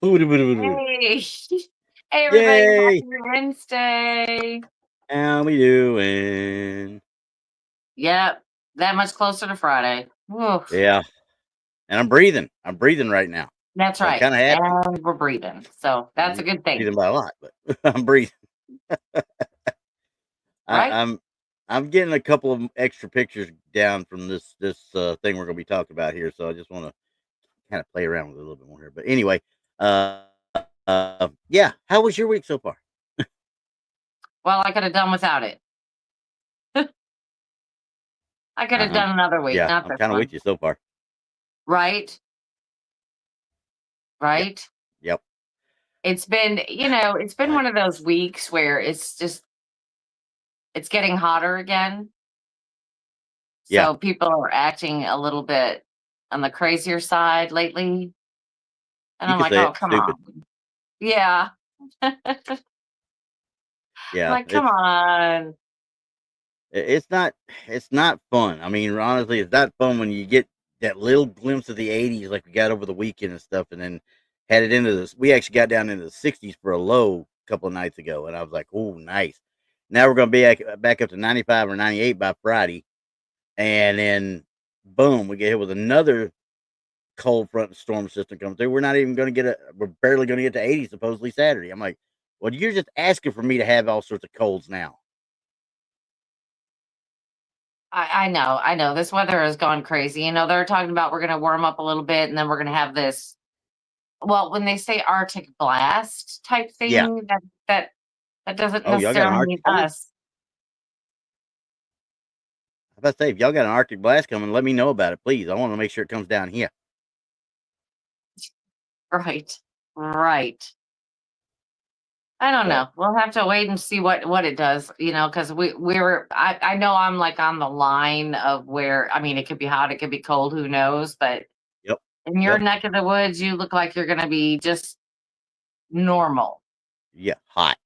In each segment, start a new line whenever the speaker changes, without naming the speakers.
Hey, hey everybody,
Yay!
happy Wednesday.
How we doing?
Yep, that much closer to Friday. Oof,
Yeah, and I'm breathing. I'm breathing right now,
that's
so I'm
right.
kind of happy.
And we're breathing. So that's a good thing,
Breathing by a lot, but I'm breathing.
right?
I, I'm I'm getting a couple of extra pictures down from this thing we're going to be talking about here, so I just want to kind of play around with it a little bit more here. But anyway, uh, yeah. How was your week so far?
Well, I could have done without it. I could have done another week,
Yeah,
not
I'm
this
kind of
one.
with you so far.
Right?
Yep.
Right?
Yep.
It's been
I,
one of those weeks where it's getting hotter again.
yeah.
So people are acting a little bit on the crazier side lately. And
You
I'm
could
like,
say
oh,
it.
come
Stupid.
on. Yeah.
Yeah.
Like, come on.
It's not fun. I mean, honestly, it's not fun when you get that little glimpse of the 80s like we got over the weekend and stuff, and then had it into this. We actually got down into the 60s for a low a couple of nights ago, and I was like, oh, nice. Now we're going to be back up to 95 or 98 by Friday, and then boom, we get hit with another cold front and storm system coming through. We're not even going to we're barely going to get to 80 supposedly Saturday. I'm like, well, you're just asking for me to have all sorts of colds now.
I know. This weather has gone crazy. They're talking about we're going to warm up a little bit and then we're going to have this. Well, when they say Arctic blast type
Yeah.
thing, that doesn't
Oh, y'all got an
necessarily mean
Arctic coming?
us.
I about to say, if y'all got an Arctic blast coming, let me know about it, please. I want to make sure it comes down here.
Right. Right. I don't
But
know. We'll have to wait and see what it does, because I know I'm like on the line of where, I mean, it could be hot, it could be cold, who knows, but
yep,
in your
yep,
neck of the woods, you look like you're going to be just normal.
yeah, hot,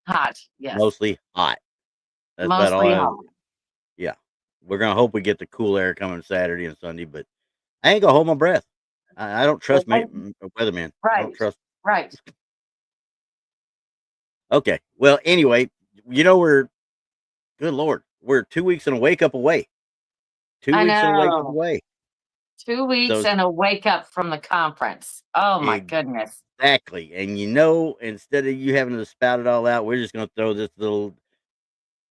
Hot. Yes.
mostly hot. That's about all.
Mostly hot.
Yeah, we're gonna hope we get the cool air coming Saturday and Sunday, but I ain't gonna hold my breath. I don't trust me, weatherman. I don't
Right.
trust.
Right.
Okay, well, anyway, we're good lord, we're 2 weeks and a wake up away. Two
I
weeks and a wake up
know.
away.
2
So
weeks and a wake up from the conference. Oh my goodness.
exactly, and instead of you having to spout it all out, we're just gonna throw this little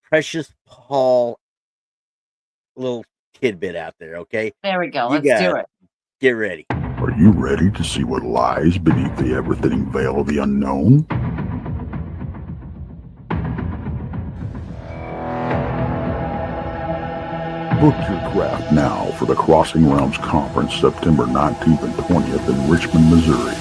precious Paul little tidbit out there, okay?
There we go.
You
Let's do
guys
it.
get ready.
Are you ready to see what lies beneath the ever-thinning veil of the unknown? Book your craft now for the Crossing Realms Conference September 19th and 20th in Richmond, Missouri.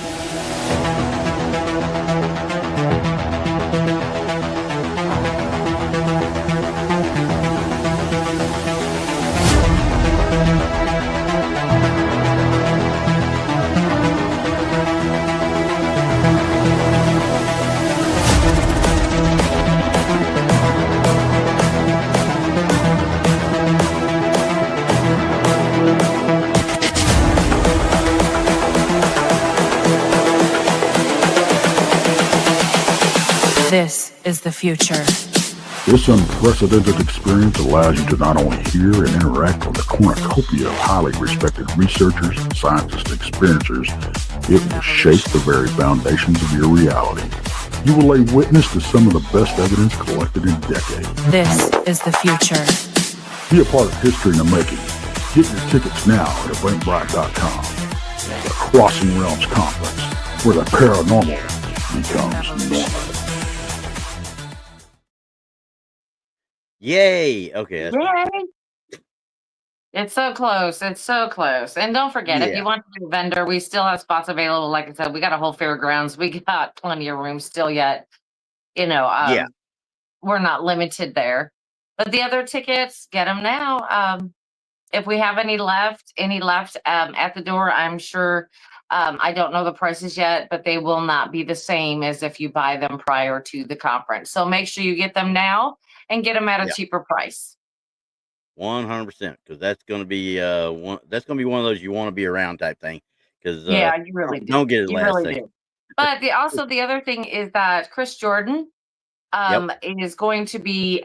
This is the future.
This unprecedented experience allows you to not only hear and interact with a cornucopia of highly respected researchers, scientists, and experiencers, it will shape the very foundations of your reality. You will lay witness to some of the best evidence collected in decades.
This is the future.
Be a part of history in the making. Get your tickets now at eventbrite.com. The Crossing Realms Conference, where the paranormal becomes normal.
Yay! Okay, that's fine.
Yay. It's so close. It's so close. And don't forget, if you
Yeah,
want to be a vendor, we still have spots available. Like I said, we got a whole fairgrounds. We got plenty of room still yet. You know,
yeah,
um, we're not limited there. But the other tickets, get them now. If we have any left at the door, I'm sure. I don't know the prices yet, but they will not be the same as if you buy them prior to the conference. So make sure you get them now and get them at a
yeah.
cheaper price.
100%. Because that's gonna be one. That's gonna be one of those you want to be around type thing. Because
Yeah, you really do.
don't get it
You
last
really
second.
do. But the other thing is that Chris Jordan
Yep.
is going to be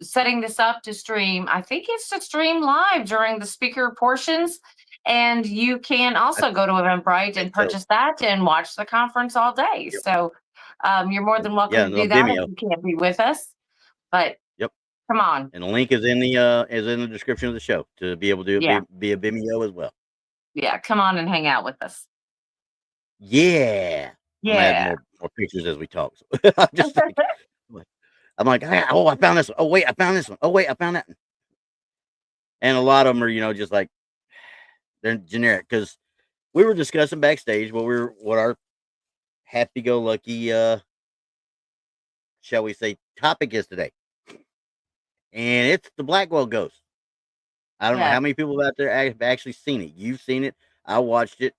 setting this up to stream. I think it's to stream live during the speaker portions. And you can
I
also go to Eventbrite and
think so.
purchase that and watch the conference all day.
Yep.
So you're more than welcome
Yeah,
to
no
do that if
Vimeo.
you can't be with us. But
Yep.
come on.
And the link is in the description of the show to be able to
Yeah.
be a Vimeo as well.
Yeah. Come on and hang out with us.
Yeah. I'm gonna add more pictures as we talk. So I'm just like, oh, I found this one. Oh wait, I found this one. Oh wait, I found that one. And a lot of them are, just like they're generic because we were discussing backstage what our happy-go-lucky shall we say topic is today. And it's the Blackwell Ghost. I don't know how many people out there have actually seen it. You've seen it. I watched it.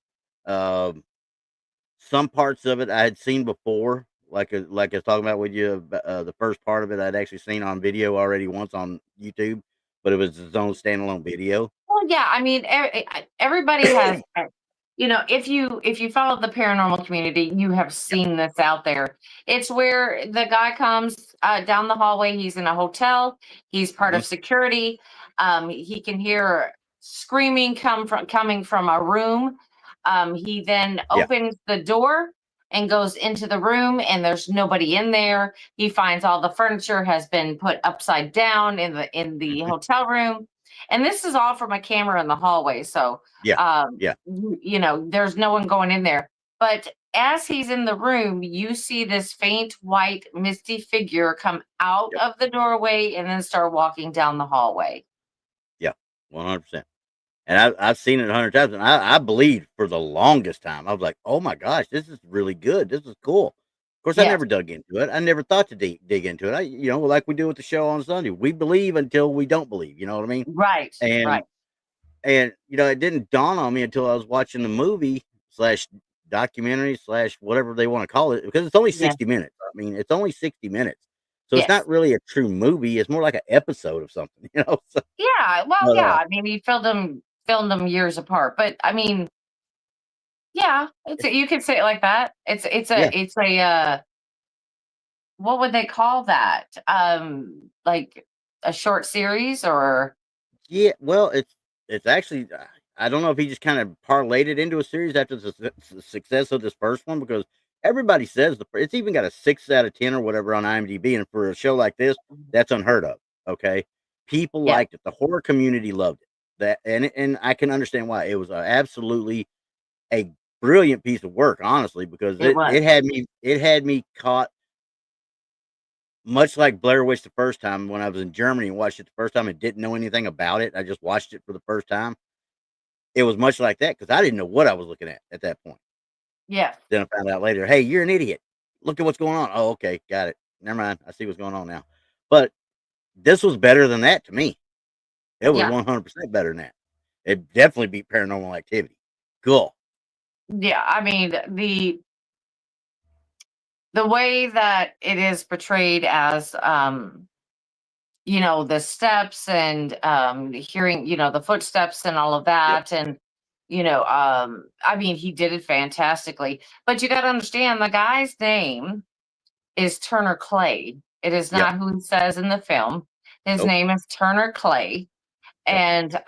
Some parts of it I had seen before, like I was talking about with you. The first part of it I'd actually seen on video already once on YouTube, but it was its own standalone video.
Well, yeah. I mean, everybody has. If you follow the paranormal community, you have seen this out there. It's where the guy comes down the hallway. He's in a hotel. He's part of security. He can hear screaming coming from a room. He then opens the door and goes into the room, and there's nobody in there. He finds all the furniture has been put upside down in the hotel room. And this is all from a camera in the hallway. So, there's no one going in there. But as he's in the room, you see this faint, white, misty figure come out of the doorway and then start walking down the hallway.
Yeah, 100%. And I've seen it 100 times. And I believed for the longest time. I was like, oh my gosh, this is really good. This is cool. Of course, I never dug into it. I never thought to dig into it. Like we do with the show on Sunday, we believe until we don't believe. You know what I mean?
Right.
And it didn't dawn on me until I was watching the movie / documentary / whatever they want to call it, because it's only 60 minutes. I mean, it's only 60 minutes. So it's not really a true movie. It's more like an episode of something, So,
yeah. Well, I mean, he filmed them years apart, but I mean, yeah, you could say it like that. It's a what would they call that? Like a short series or?
Yeah, well, it's actually I don't know if he just kind of parlayed it into a series after the success of this first one, because everybody says it's even got a 6 out of 10 or whatever on IMDb, and for a show like this, that's unheard of. Okay, people liked it. The horror community loved it. And I can understand why. It was absolutely a brilliant piece of work, honestly, because it had me caught. Much like Blair Witch the first time when I was in Germany and watched it the first time and didn't know anything about it. I just watched it for the first time. It was much like that because I didn't know what I was looking at that point.
Yeah.
Then I found out later, hey, you're an idiot. Look at what's going on. Oh, okay. Got it. Never mind. I see what's going on now. But this was better than that to me. It was 100% better than that. It definitely beat Paranormal Activity. Cool.
Yeah. I mean, the way that it is portrayed as, the steps and hearing, the footsteps and all of that. And, I mean, he did it fantastically. But you got to understand, the guy's name is Turner Clay. It is not who he says in the film. His name is Turner Clay. And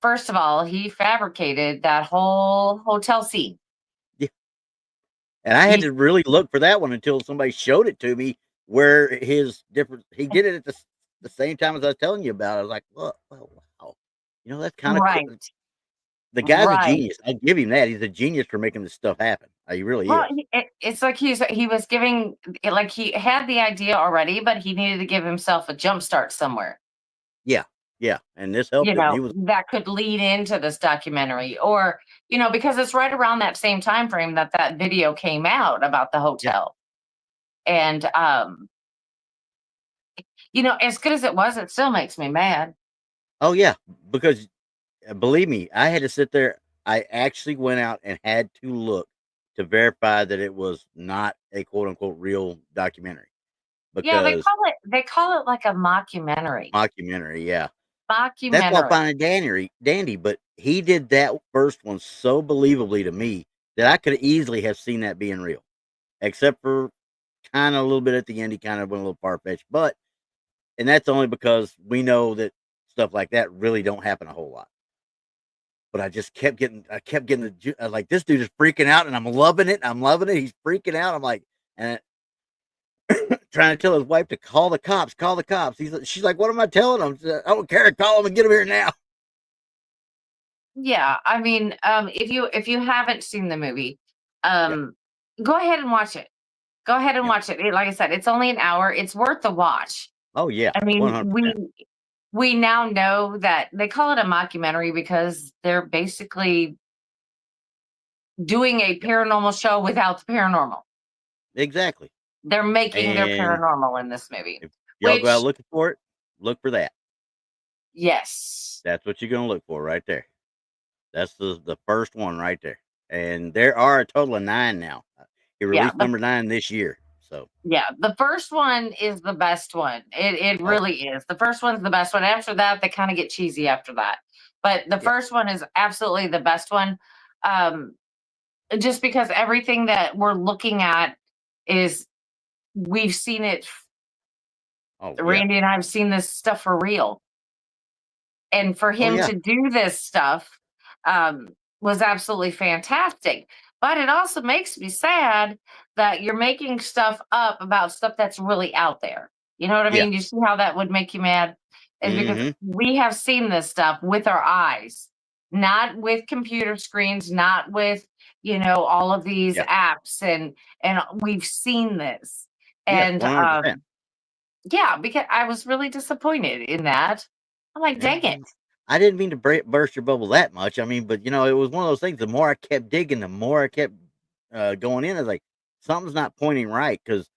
first of all, he fabricated that whole hotel scene.
And I had to really look for that one until somebody showed it to me, where he did it at the same time as I was telling you about it. I was like, wow. That's kind of cool. The guy's a genius. I give him that. He's a genius for making this stuff happen. He really is.
It's like he was giving, like he had the idea already, but he needed to give himself a jump start somewhere.
Yeah. And this helped him.
That could lead into this documentary, or, because it's right around that same time frame that video came out about the hotel. And, as good as it was, it still makes me mad.
Oh, yeah. Because believe me, I had to sit there. I actually went out and had to look to verify that it was not a quote unquote real documentary.
Because they call it like a mockumentary.
Mockumentary, yeah.
Mockumentary.
That's all fine and dandy, but he did that first one so believably to me that I could easily have seen that being real, except for kind of a little bit at the end. He kind of went a little far fetched, and that's only because we know that stuff like that really don't happen a whole lot. But I kept getting like, this dude is freaking out, and I'm loving it. He's freaking out. I'm like, and trying to tell his wife to call the cops. She's like, what am I telling him? I don't care. Call him and get him here now.
Yeah, I mean, if you haven't seen the movie, go ahead and watch it. Go ahead and watch it. Like I said, it's only an hour. It's worth the watch.
Oh yeah.
I mean,
100%.
we now know that they call it a mockumentary because they're basically doing a paranormal show without the paranormal.
Exactly.
They're making their
And
paranormal in this movie.
if y'all go out
Which,
looking for it, look for that.
yes.
That's what you're gonna look for right there. That's the first one right there. And there are a total of 9 now. He released number 9 this year. So
Yeah, the first one is the best one. It really is. The first one's the best one. After that, they kind of get cheesy after that. But the first one is absolutely the best one. Just because everything that we're looking at is, we've seen it. Randy and I have seen this stuff for real. And for him to do this stuff was absolutely fantastic. But it also makes me sad that you're making stuff up about stuff that's really out there. You know what I mean? You see how that would make you mad? Is because we have seen this stuff with our eyes, not with computer screens, not with, all of these apps, and we've seen this. And
100%.
because I was really disappointed in that. I'm like, dang it.
I didn't mean to burst your bubble that much. I mean, but it was one of those things. The more I kept digging, the more I kept going in. I was like, something's not pointing right, because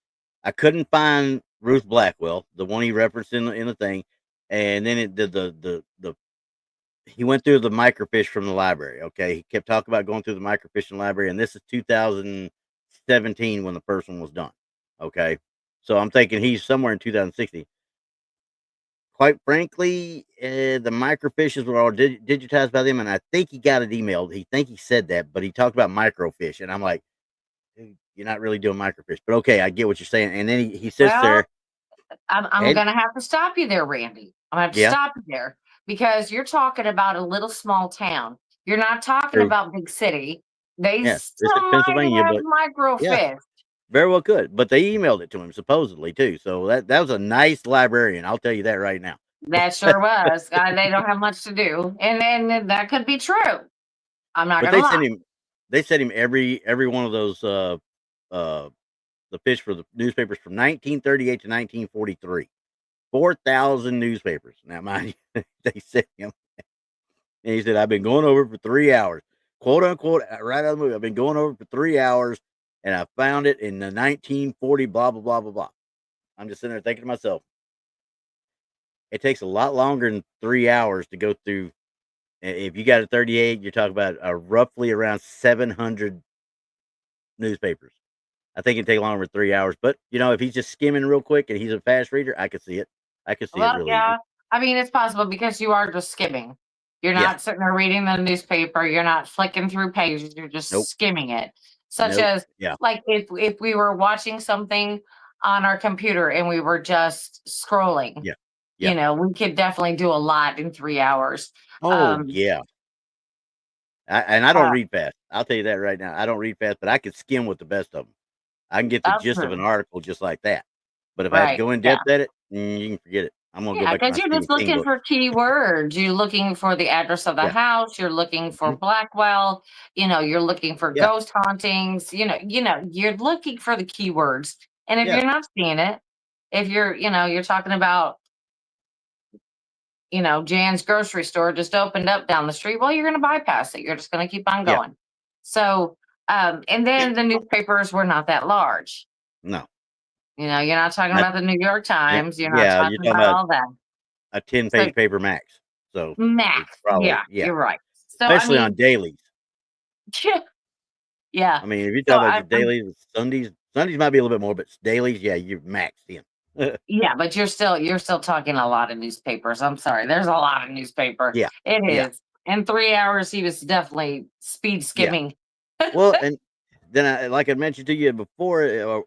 I couldn't find Ruth Blackwell, the one he referenced in the thing, and then it did the he went through the microfiche from the library. Okay, he kept talking about going through the microfiche in the library, and this is 2017 when the first one was done. Okay, so I'm thinking he's somewhere in 2060. Quite frankly, the microfiches were all digitized by them, and I think he got it emailed. He said that, but he talked about microfiche, and I'm like, dude, you're not really doing microfiche. But okay, I get what you're saying. And then he sits there.
I'm going to have to stop you there, Randy. I'm going to have to stop you there, because you're talking about a little small town. You're not talking about big city. They still might have microfiche.
Very well could, but they emailed it to him supposedly too. So that was a nice librarian. I'll tell you that right now.
That sure was. They don't have much to do, and that could be true. I'm not going to lie.
They sent him every one of those the fish for the newspapers from 1938 to 1943. 4,000 newspapers. Now, mind you, they sent him, and he said, "I've been going over for 3 hours, quote unquote, right out of the movie. I've been going over for 3 hours, and I found it in the 1940 blah blah blah blah blah." I'm just sitting there thinking to myself, it takes a lot longer than 3 hours to go through. If you got a 38, you're talking about roughly around 700 newspapers. I think it'd take longer than 3 hours, but if he's just skimming real quick and he's a fast reader, I could see it. I could see it really easy.
I mean, it's possible, because you are just skimming. You're not sitting there reading the newspaper. You're not flicking through pages. You're just skimming it. Such as, like, if we were watching something on our computer and we were just scrolling, we could definitely do a lot in 3 hours.
And I don't read fast. I'll tell you that right now. I don't read fast, but I can skim with the best of them. I can get the gist of an article just like that. But if I have to go in depth at it, you can forget it. I'm going to go back to my
because you're just looking for keywords. You're looking for the address of the house. You're looking for Blackwell. You're looking for ghost hauntings. You're looking for the keywords. And if you're not seeing it, if you're talking about, Jan's grocery store just opened up down the street, well, you're going to bypass it. You're just going to keep on going. So, and then the newspapers were not that large.
No.
You're not talking about the New York Times. You're not talking about all that.
A 10-page paper max. So
max. Probably, you're right. So,
especially on dailies.
Yeah.
I mean, if you talk about the dailies, Sundays might be a little bit more, but dailies, you're maxed in.
But you're still talking a lot of newspapers. I'm sorry. There's a lot of newspaper.
Yeah.
It is. In 3 hours, he was definitely speed skimming
Well, and then like I mentioned to you before,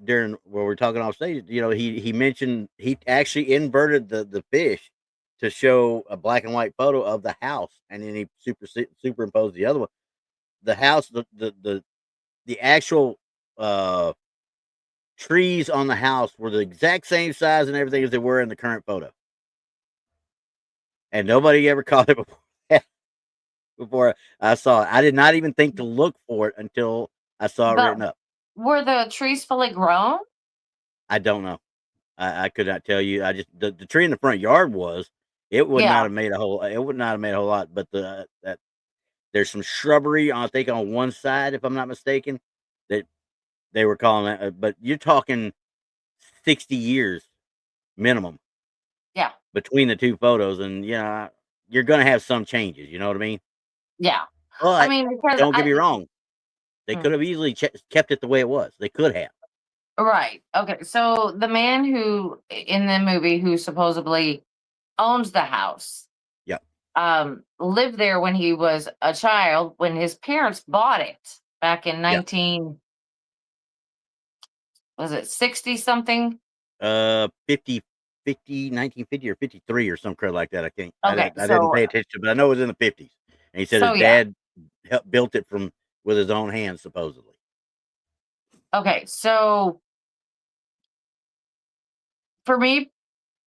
during when we're talking off stage, he mentioned he actually inverted the fish to show a black and white photo of the house, and then he superimposed the other one. The house, the actual trees on the house were the exact same size and everything as they were in the current photo, and nobody ever caught it before I saw it. I did not even think to look for it until I saw it
But
written up.
were the trees fully grown?
I don't know. I could not tell you. I just the tree in the front yard was. It would not
Yeah.
have made a whole. It would not have made a whole lot. But that there's some shrubbery I think on one side, if I'm not mistaken, that they were calling that. But you're talking 60 years minimum.
Yeah.
Between the two photos, and you're gonna have some changes. You know what I mean?
Yeah.
But
Because
don't get me wrong. They
Hmm.
could have easily kept it the way it was. They could have.
Right. Okay. So the man who in the movie who supposedly owns the house,
Yep.
lived there when he was a child when his parents bought it back in
Yep.
60 something?
50, 1950 or 53 or some crap like that. I think.
Okay.
I didn't pay attention, but I know it was in the 50s. And he said his dad built it with his own hands, supposedly.
Okay. So for me,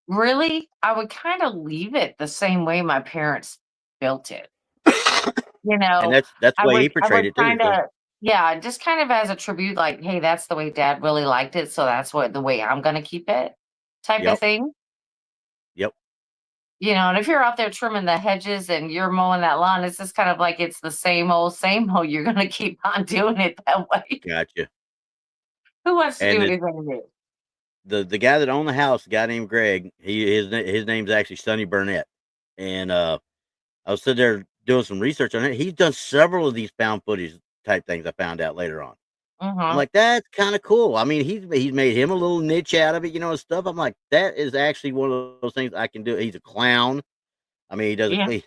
really, I would kind of leave it the same way my parents built it.
And that's the
I
way he
would
portrayed it too.
kind of, yeah, just kind of as a tribute, like, hey, that's the way dad really liked it. So that's the way I'm going to keep it type of
Yep.
thing.
Yep.
And if you're out there trimming the hedges and you're mowing that lawn, it's just kind of like it's the same old. You're going to keep on doing it that way.
Gotcha.
Who wants to
And
do anything new?
the guy that owned the house, a guy named Greg, his name's actually Sonny Burnett. And I was sitting there doing some research on it. He's done several of these found footage type things. I found out later on. I'm like, that's kind of cool. I mean, he's made him a little niche out of it, and stuff. I'm like, that is actually one of those things I can do. He's a clown. I mean, he does
Yeah.
kind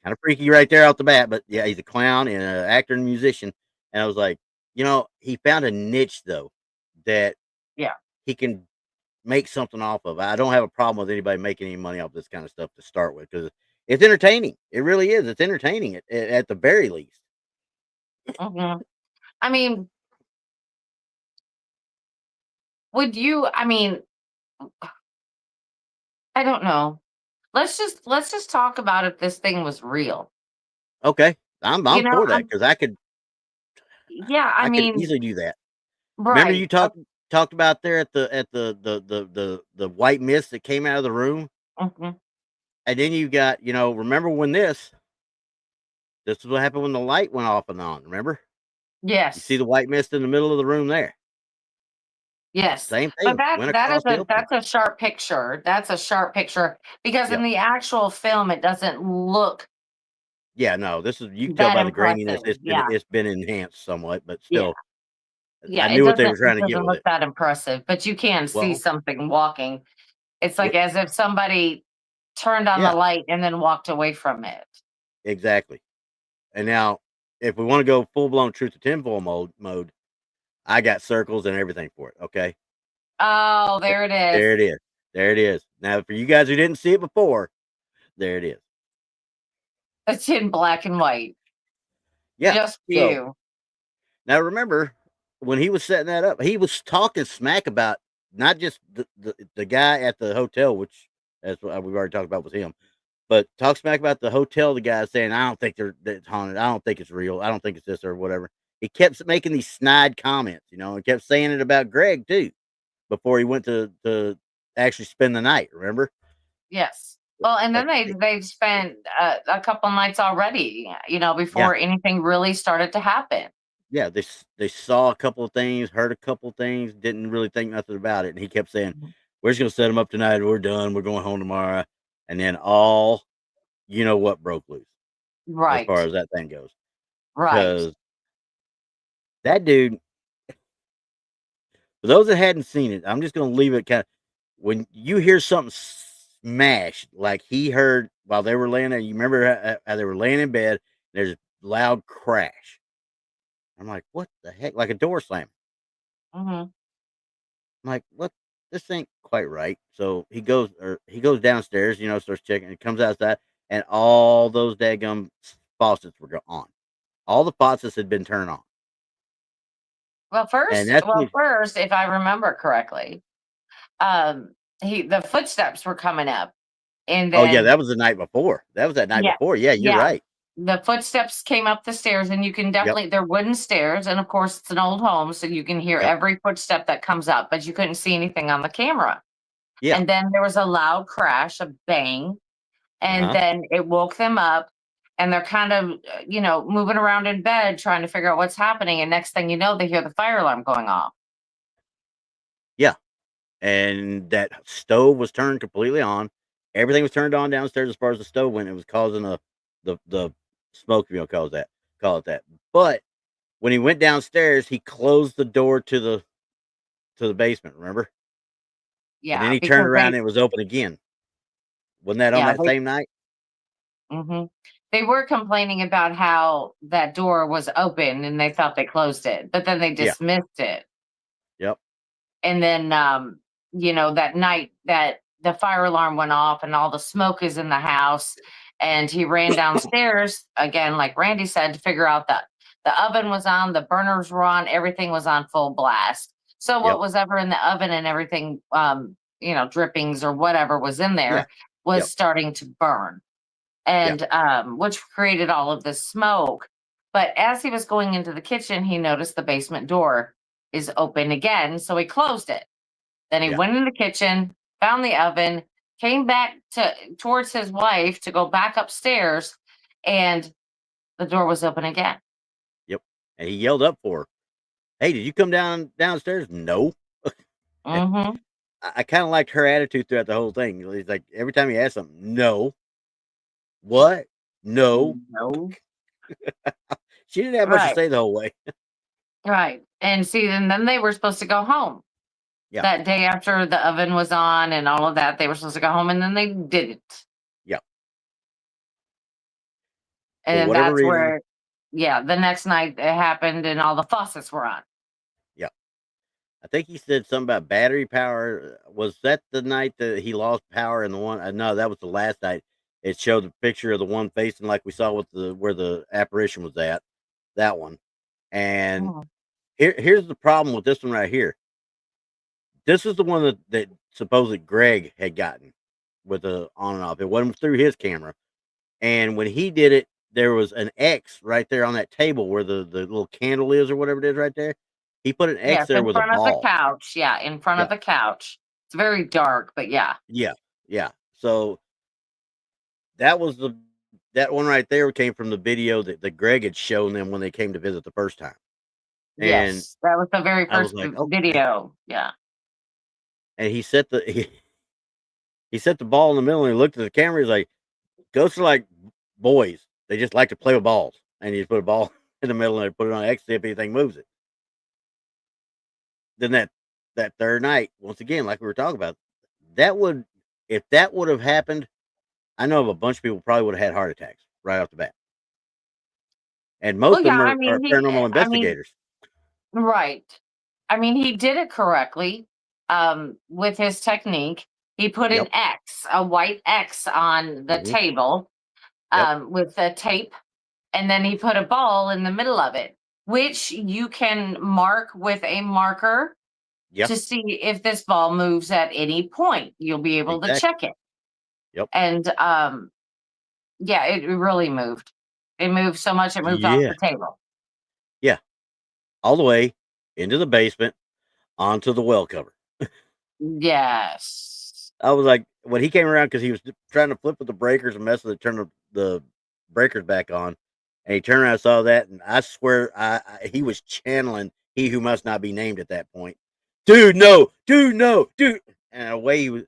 of freaky right there off the bat, but yeah, he's a clown and an actor and musician. And I was like, he found a niche though that he can make something off of. I don't have a problem with anybody making any money off this kind of stuff to start with because it's entertaining. It really is. It's entertaining at the very least.
Mhm. I mean, would you? I mean, I don't know. Let's just talk about if this thing was real.
Okay, I'm for that
I'm,
because I could
yeah.
I could easily do that. Remember you
right.
talked about there at the white mist that came out of the room,
Mhm.
and then you got remember when this is what happened when the light went off and on. Remember, you see
Yes.
the white mist in the middle of the room there.
Yes.
Same
But
thing. Went across the opening.
that's a sharp picture. That's a sharp picture because in
Yep.
the actual film it doesn't look
Yeah, no, this is you can tell
that
by the graininess.
impressive. Yeah.
It's been enhanced somewhat, but
Yeah.
still,
Yeah.
I
It
knew what they
doesn't
were trying
it
to get
doesn't
with
look
it.
that impressive, but you can see
Well,
something walking. It's like
yeah,
as if somebody turned on the
yeah,
light and then walked away from it.
exactly. And now, if we want to go full blown truth to tinfoil mode, I got circles and everything for it. Okay,
Oh, there it is.
there it is. There it is. Now, for you guys who didn't see it before, there it is.
It's in black and white.
Yeah.
Just for
So
you.
now remember when he was setting that up, he was talking smack about not just the guy at the hotel, which that's what we've already talked about was him, but talk smack about the hotel. The guy saying, "I don't think it's haunted. I don't think it's real. I don't think it's this or whatever." He kept making these snide comments, and kept saying it about Greg too before he went to actually spend the night. Remember?
Yes. Well, and then
Like,
they've spent a couple nights already,
yeah,
before anything really started to happen.
yeah. They saw a couple of things, heard a couple of things, didn't really think nothing about it, and he kept saying,
Mhm.
"We're just gonna set them up tonight. We're done. We're going home tomorrow." And then all what broke loose as far
Right.
as that thing goes,
Right.
because that dude. For those that hadn't seen it, I'm just gonna leave it kind of when you hear something smash like he heard while they were laying there. You remember how they were laying in bed. There's a loud crash. I'm like, what the heck? Like a door slam.
Mm-hmm.
I'm like, what? This ain't quite right. So he goes downstairs, starts checking, and comes outside, and all those daggum faucets were on. All the faucets had been turned on.
Well,
And that's
first, if I remember correctly, the footsteps were coming up, and
oh yeah,
then
that was the night before. That was that night
yeah,
before. Yeah, you're
yeah,
right.
the footsteps came up the stairs, and you can
Yep,
definitely they're wooden stairs, and of course it's an old home, so you can hear
yep,
every footstep that comes up, but you couldn't see anything on the camera.
yeah.
And then there was a loud crash, a bang, and
Uh-huh.
then it woke them up, and they're kind of moving around in bed trying to figure out what's happening, and next thing you know, they hear the fire alarm going off.
Yeah. And that stove was turned completely on. Everything was turned on downstairs as far as the stove went. It was causing the smoke, if you want to call it that. But when he went downstairs, he closed the door to the basement, remember? And then
Yeah,
he turned
because
around and it was open again. Wasn't that on
yeah,
that same night?
they were complaining about how that door was open and they thought they closed it, but then they
Yeah.
dismissed it.
Yep.
And then, that night that the fire alarm went off and all the smoke is in the house, and he ran downstairs again, like Randy said, to figure out that the oven was on, the burners were on, everything was on full blast. So what
Yep.
was ever in the oven and everything, drippings or whatever was in
Yeah.
there was
Yep.
starting to burn.
Yeah.
And which created all of this smoke. But as he was going into the kitchen, he noticed the basement door is open again, so he closed it. Then he
Yeah.
went in the kitchen, found the oven, came back towards his wife to go back upstairs, and the door was open again.
Yep. And he yelled up for her. Hey, did you come downstairs? No.
Mm-hmm.
I kind of liked her attitude throughout the whole thing. He's like, every time he asked something, no. What? No.
No.
She didn't have much to
Right.
say the whole way.
Right. And see, then they were supposed to go home.
Yeah.
That day after the oven was on and all of that, they were supposed to go home, and then they didn't.
Yeah.
And
For
then
whatever
that's
reason.
where, the next night it happened and all the faucets were on.
Yeah. I think he said something about battery power. Was that the night that he lost power in the one? No, that was the last night. It showed the picture of the one facing like we saw with where the apparition was at. That one. And
Oh.
here's the problem with this one right here. This is the one that supposedly Greg had gotten with the on and off. It wasn't through his camera. And when he did it, there was an X right there on that table where the little candle is or whatever it is right there. He put an X
Yes,
there
in
with a
front of the
ball.
couch. Yeah, in front of
Yeah.
the couch. It's very dark, but yeah.
Yeah. Yeah. So that was that one right there came from the video that Greg had shown them when they came to visit the first time. And
Yes, that was the very
I was
first
like, okay.
video. Yeah.
And he set he set the ball in the middle and he looked at the camera. He's like, ghosts are like boys. They just like to play with balls. And he just put a ball in the middle and put it on X, see if anything moves it. Then that third night, once again, like we were talking about, if that would have happened, I know of a bunch of people probably would have had heart attacks right off the bat. And most of them are paranormal investigators.
Right. I mean, he did it correctly with his technique. He put an
Yep.
X, a white X on the
Mhm.
table
Yep.
with the tape, and then he put a ball in the middle of it, which you can mark with a marker
Yep.
to see if this ball moves at any point. You'll be able to check it.
Yep.
And yeah, it really moved. It moved so much it moved off
Yeah.
the table.
Yeah. All the way into the basement onto the well cover.
Yes.
I was like, when he came around, because he was trying to flip with the breakers and mess with it, turn the breakers back on, and he turned around and saw that, and I swear he was channeling He Who Must Not Be Named at that point. Dude, no, dude. And away he was.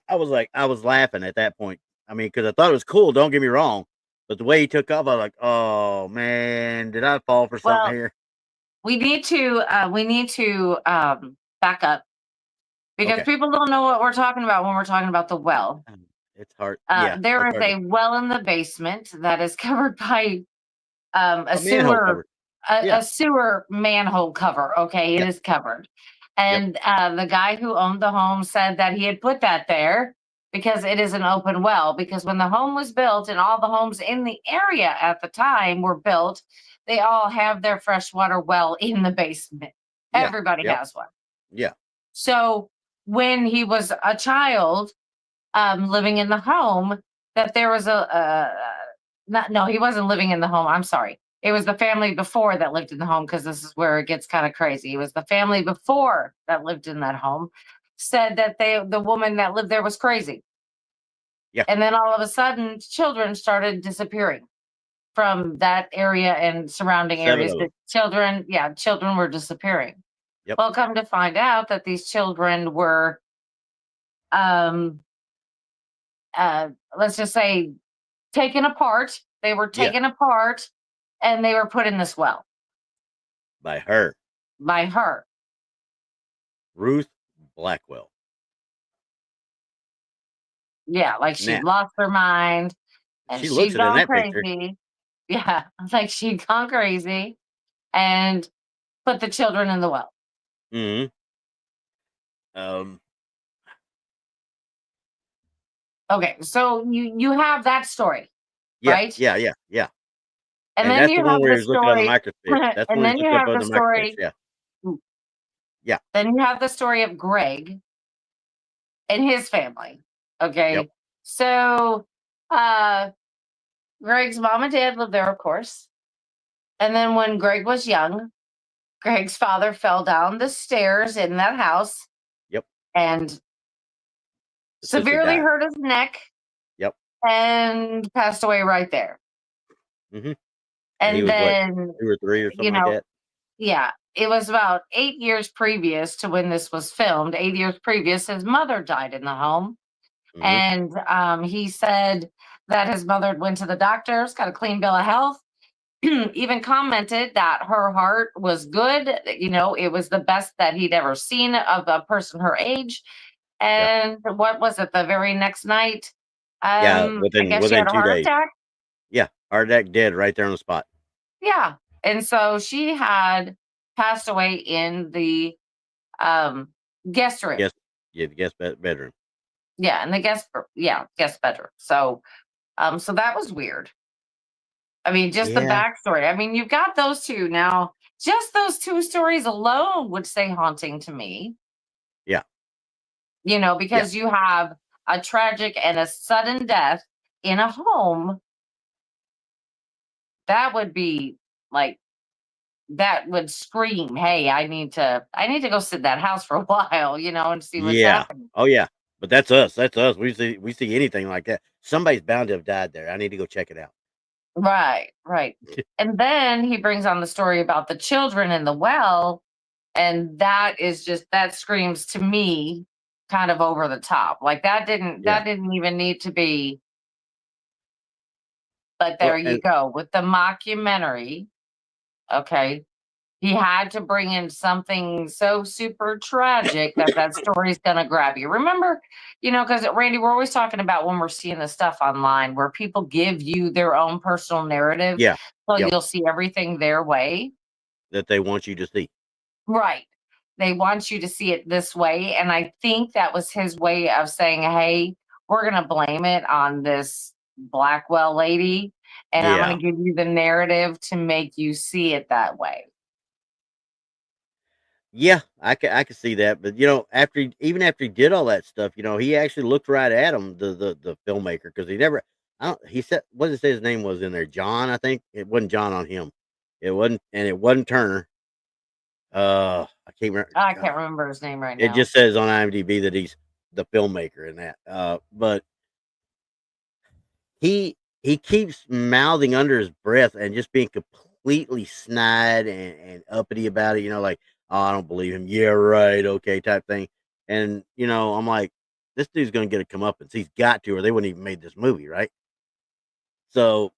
I was laughing at that point. I mean, because I thought it was cool, don't get me wrong, but the way he took off, I was like, oh man, did I fall for something here?
We need to back up, because
Okay.
people don't know what we're talking about when we're talking about the well.
It's hard. Yeah,
There
it's
is
hard
a well in the basement that is covered by a
manhole
sewer.
cover.
a sewer manhole cover. Okay, it is covered. And the guy who owned the home said that he had put that there because it is an open well. Because when the home was built and all the homes in the area at the time were built, they all have their freshwater well in the basement.
Yeah.
Everybody
Yep.
has one.
Yeah.
So when he was a child living in the home, that there was no, he wasn't living in the home. I'm sorry. It was the family before that lived in the home, because this is where it gets kind of crazy. It was the family before that lived in that home said that the woman that lived there was crazy.
Yeah.
And then all of a sudden, children started disappearing from that area and surrounding
7
areas.
of
The
them.
children were disappearing.
Yep.
Well, come to find out that these children were, let's just say, taken apart. They were
Yeah.
taken apart and they were put in this well
By her,
by her.
Ruth Blackwell.
Yeah, like she
Now,
lost her mind and
she
she'd
looks it in
gone
that picture.
crazy. Yeah, like she'd gone crazy and put the children in the well.
Mm-hmm.
Okay, so you have that story,
Yeah,
right?
yeah.
And
And
then
that's the
you
one
have
where
the
he was looking on the
story,
microscope. That's the
and
one
then
he
you
looked up
have
on
the
the microscope.
story.
Yeah.
Then you have the story of Greg and his family. Okay.
Yep.
So Greg's mom and dad lived there, of course. And then when Greg was young, Greg's father fell down the stairs in that house.
Yep.
And
The sister
severely
died.
hurt his neck.
Yep.
And passed away right there.
Mm-hmm.
And
he was
then,
what, 2 or 3 or something
you
like
know,
that?
yeah, it was about 8 years previous to when this was filmed. 8 years previous, his mother died in the home.
Mm-hmm.
And he said that his mother went to the doctors, got a clean bill of health, even commented that her heart was good. It was the best that he'd ever seen of a person her age. And what was it, the very next night?
Yeah,
I guess she
within
had a
2
heart
days.
attack.
Yeah, heart attack, dead right there on the spot.
Yeah. And so she had passed away in the guest room.
Yes, yeah, the guest bedroom.
Yeah, in the guest bedroom. So so that was weird. I mean, just the
Yeah.
backstory. I mean, you've got those two now. Just those two stories alone would say haunting to me.
Yeah.
Because you have a tragic and a sudden death in a home. That would be like, that would scream, hey, I need to go sit in that house for a while, and see what's
Yeah.
happening.
Oh yeah. But that's us. That's us. We see anything like that. Somebody's bound to have died there. I need to go check it out.
Right. And then he brings on the story about the children in the well, and that screams to me kind of over the top. Like that didn't even need to be. But there you go with the mockumentary. Okay. He had to bring in something so super tragic that story's gonna grab you. Remember, because Randy, we're always talking about when we're seeing the stuff online where people give you their own personal narrative.
Yeah.
So you'll see everything their way.
That they want you to see.
Right. They want you to see it this way. And I think that was his way of saying, hey, we're gonna blame it on this Blackwell lady. And I'm gonna give you the narrative to make you see it that way.
Yeah, I can see that, but after he did all that stuff, he actually looked right at him, the filmmaker, because he said, what did it say his name was in there? John, I think. It wasn't John on him. It wasn't Turner. I can't remember.
I can't remember his name right now.
It just says on IMDb that he's the filmmaker in that. But he keeps mouthing under his breath and just being completely snide and uppity about it, like, oh, I don't believe him. Yeah, right. Okay, type thing. And, I'm like, this dude's going to get a comeuppance. He's got to, or they wouldn't even made this movie, right? So,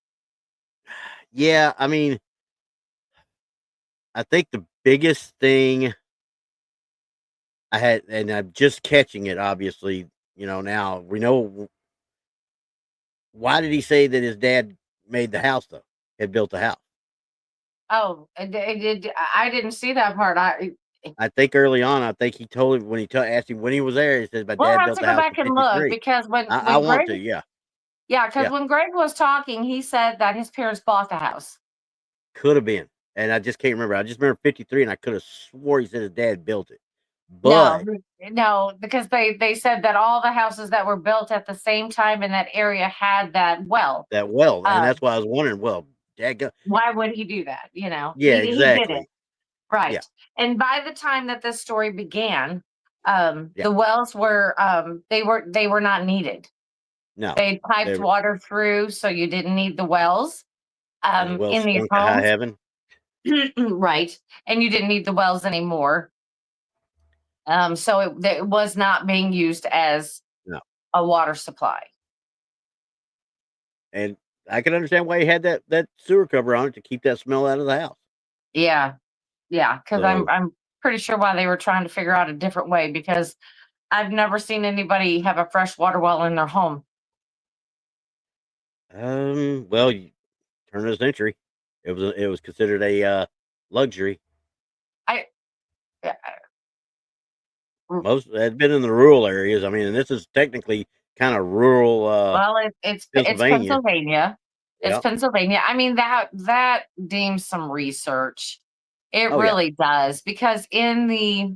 yeah, I mean, I think the biggest thing I had, and I'm just catching it, obviously, now we know. Why did he say that his dad made the house, though? Had built the house?
Oh, I didn't see that part.
I think early on, I think he told him when he asked him when he was there. He said, "My
We'll
dad
have
built
to
the
go
house
back
in
and look
'53."
because
I
when
want
Greg,
to, yeah,
yeah, because
yeah,
when Greg was talking, he said that his parents bought the house.
could have been, and I just can't remember. I just remember '53, and I could have swore he said his dad built it,
No,
but
no, because they said that all the houses that were built at the same time in that area had that well.
that well, and
Um,
that's why I was wondering. Well, dad,
why would he do that? You know,
yeah,
he did it.
exactly, yeah,
Right. And by the time that this story began,
yeah,
the wells were they were not needed.
no,
They
they
piped
were,
water through, so you didn't need the wells
and the well
in these
stunk to high
homes.
heaven.
Right. And you didn't need the wells anymore. So it was not being used as
No,
a water supply.
and I can understand why he had that sewer cover on it to keep that smell out of the house.
Yeah. Yeah. Because
So,
I'm pretty sure why they were trying to figure out a different way because I've never seen anybody have a fresh water well in their home.
well, turn of the century, it was considered a luxury.
I
Most had been in the rural areas. I mean, and this is technically kind of rural
Well, it's
Pennsylvania.
Pennsylvania. It's
Yeah.
Pennsylvania. I mean that deems some research. It
Oh yeah.
really does because in the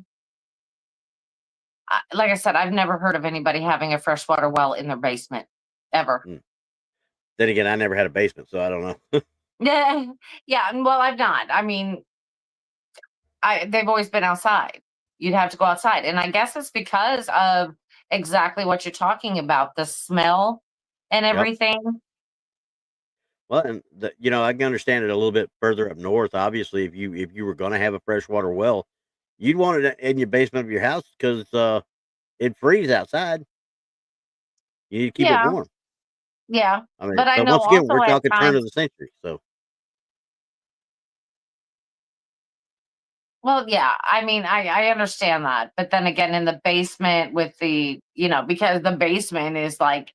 like I said, I've never heard of anybody having a freshwater well in their basement ever.
Mm. Then again, I never had a basement, so I don't know.
Yeah, yeah. Well, I've not. I mean, they've always been outside. You'd have to go outside, and I guess it's because of exactly what you're talking about, the smell and
Yep.
everything.
Well, and I can understand it a little bit further up north. Obviously, if you were going to have a freshwater well, you'd want it in your basement of your house because it'd freeze outside. You need to keep it
Yeah,
warm.
yeah.
I mean,
But I
but
know
once again,
also
we're
at
talking turn of
times.
the century. So,
Well, yeah, I mean, I understand that, but then again, in the basement with because the basement is like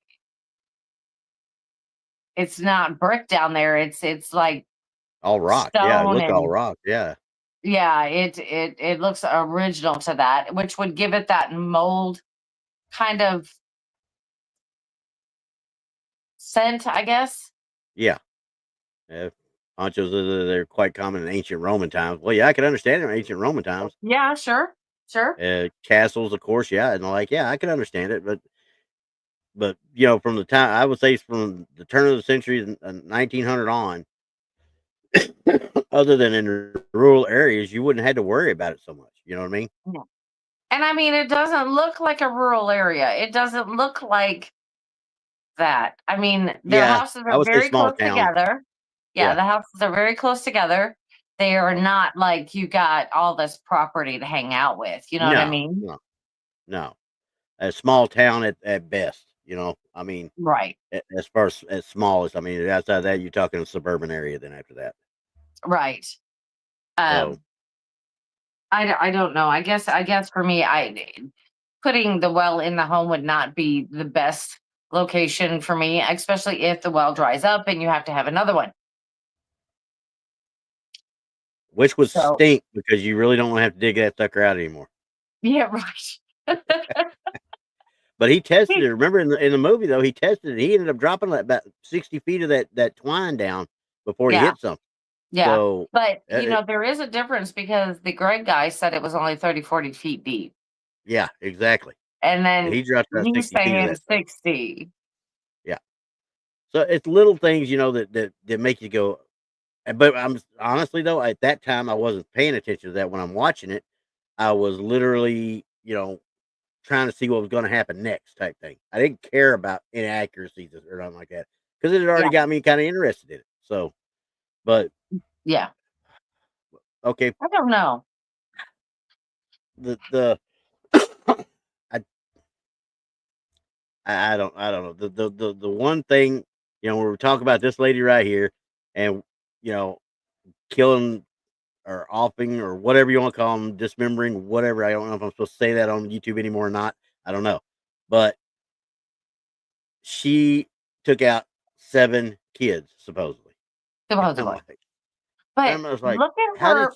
it's not brick down there. It's like
all rock. Yeah, it
stone
looked all
and
rock. Yeah.
yeah, it looks original to that, which would give it that mold kind of scent, I guess.
Yeah. Yeah. Ponchos, they're quite common in ancient Roman times. Well, yeah, I can understand it in ancient Roman times.
Yeah, sure, sure.
Castles, of course, yeah, and like, yeah, I can understand it, but from the time I would say from the turn of the century, 1900 on, other than in rural areas, you wouldn't have to worry about it so much. You know what I mean?
Yeah. And I mean, it doesn't look like a rural area. It doesn't look like that. I mean, their
Yeah,
houses
I
are
would say
very
small
close
town.
together. Yeah,
Yeah,
the houses are very close together. They are not like you got all this property to hang out with. You know what I
no,
mean?
no, no, a small town at best. I mean,
Right,
as far as small as I mean, outside of that, you're talking a suburban area. Then after that,
right.
so.
Um, I don't know. I guess for me, I putting the well in the home would not be the best location for me, especially if the well dries up and you have to have another one.
Which would
So
stink because you really don't wanna have to dig that sucker out anymore.
yeah, right.
But he tested it. Remember in the movie, though, he tested it. He ended up dropping, like, about 60 feet of that twine down before he
Yeah,
hit something.
yeah.
So,
But
it
there is a difference because the Greg guy said it was only 30, 40 feet deep.
yeah, exactly.
And
And
then
he dropped about
he's
60 feet of
saying
that thing.
60.
Yeah. So, it's little things, that make you go but I'm honestly, though, at that time, I wasn't paying attention to that when I'm watching it. I was literally, trying to see what was gonna happen next type thing. I didn't care about inaccuracies or nothing like that because it had already
Yeah,
got me kinda interested in it. So, but
yeah.
okay,
I don't know.
the I I don't know. The one thing, when we're talking about this lady right here and, you know, killing or offing or whatever you wanna call them, dismembering, whatever. I don't know if I'm supposed to say that on YouTube anymore or not. I don't know. But she took out 7 kids, supposedly. I'm
Supposedly.
like
But
I was like,
look at
how did?
her.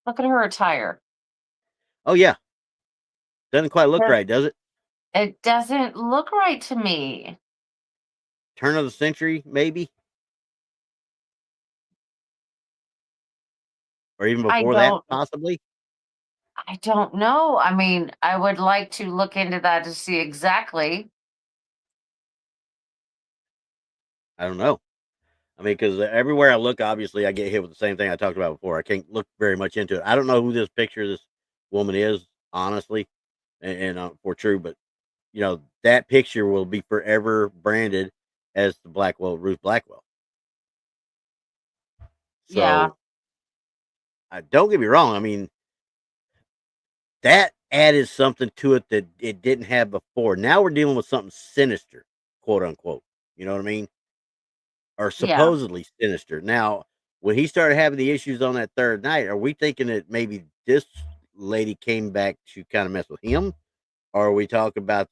Look at her attire.
Oh yeah, doesn't quite look
Her-
right, does it?
It doesn't look right to me.
Turn of the century, maybe, or even
I
before that,
don't.
possibly.
I don't know. I mean, I would like to look into that to see exactly.
I don't know. I mean, because everywhere I look, obviously, I get hit with the same thing I talked about before. I can't look very much into it. I don't know who this picture of this woman is, honestly, and for true, but that picture will be forever branded as the Blackwell Ruth Blackwell.
Yeah,
So, don't get me wrong. I mean, that added something to it that it didn't have before. Now we're dealing with something sinister, quote unquote. You know what I mean? Or
yeah.
supposedly sinister. Now, when he started having the issues on that third night, are we thinking that maybe this lady came back to kind of mess with him? Or are we talking about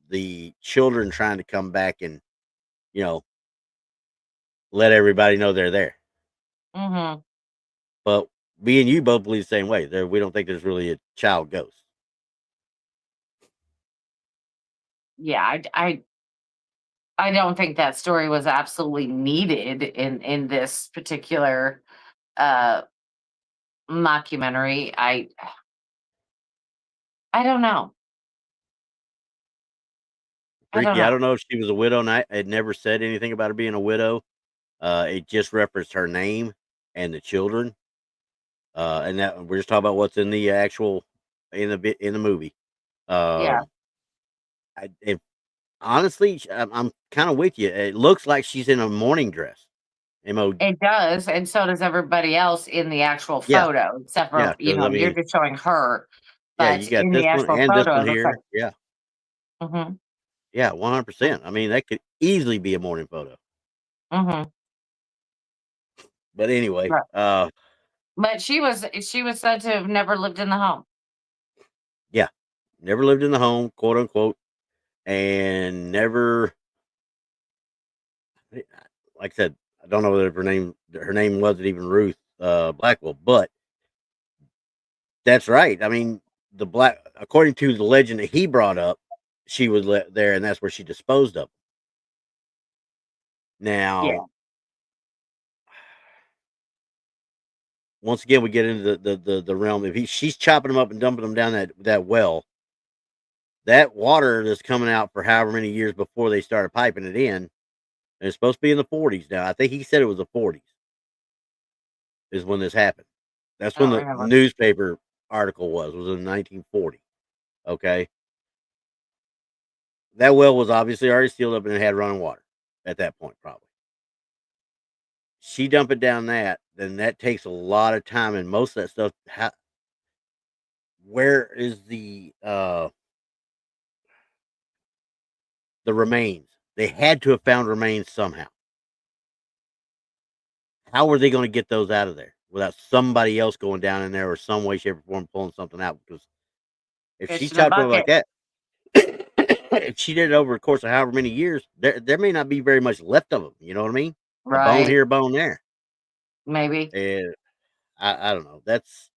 the children trying to come back and, you know, let everybody know they're there?
Mm-hmm.
But me and you both believe the same way. There, we don't think there's really a child ghost.
Yeah, I don't think that story was absolutely needed in this particular uh mockumentary. I don't know. I don't
Freaky. I
know.
don't know if she was a widow. Night. It never said anything about her being a widow. It just referenced her name and the children. And that we're just talking about what's in the actual in the movie.
Yeah,
Um, if honestly, I'm kind of with you. It looks like she's in a morning dress. Mo,
it does, and so does everybody else in the actual
yeah,
photo, except
yeah.
for,
Because I
you're
mean,
just showing her.
yeah,
But
you got
in
this
the
one
actual
and this
photo,
one
it looks like
here. Yeah,
mm-hmm,
yeah, 100%. I mean, that could easily be a morning photo.
mm-hmm.
But anyway,
Right. But she was said to have never lived in the home.
yeah, never lived in the home, quote unquote, and never. Like I said, I don't know whether her name wasn't even Ruth Blackwell, but that's right. I mean, according to the legend that he brought up, she was there, and that's where she disposed of them.
Yeah.
Now, once again, we get into the realm. If she's chopping them up and dumping them down that well, that water that's coming out for however many years before they started piping it in, and it's supposed to be in the 40s now. I think he said it was the 40s is when this happened. That's
I
when
don't
the
remember.
newspaper article was in 1940. Okay, that well was obviously already sealed up and it had running water at that point, probably. She dump it down that, then that takes a lot of time, and most of that stuff. Where is the remains? They had to have found remains somehow. How were they going to get those out of there without somebody else going down in there or some way, shape, or form pulling something out? Because if she
Fish in a
chopped them up like
bucket.
that, if she did it over the course of however many years, there may not be very much left of them. You know what I mean? A bone
Right.
here, a bone there,
Maybe.
and I don't know. That's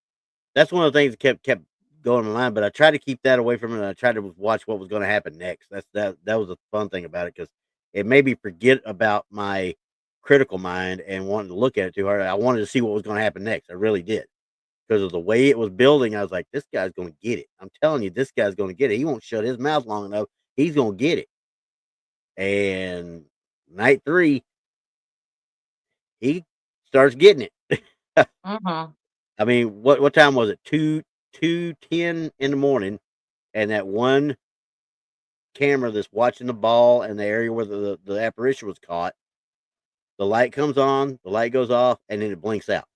one of the things that kept going online. But I tried to keep that away from it. And I tried to watch what was going to happen next. That was the fun thing about it because it made me forget about my critical mind and wanting to look at it too hard. I wanted to see what was going to happen next. I really did because of the way it was building. I was like, this guy's going to get it. I'm telling you, this guy's going to get it. He won't shut his mouth long enough. He's going to get it. And night 3, he starts getting it.
Mm-hmm.
I mean, what time was it? 2:10 in the morning, and that one camera that's watching the ball and the area where the apparition was caught, the light comes on, the light goes off, and then it blinks out.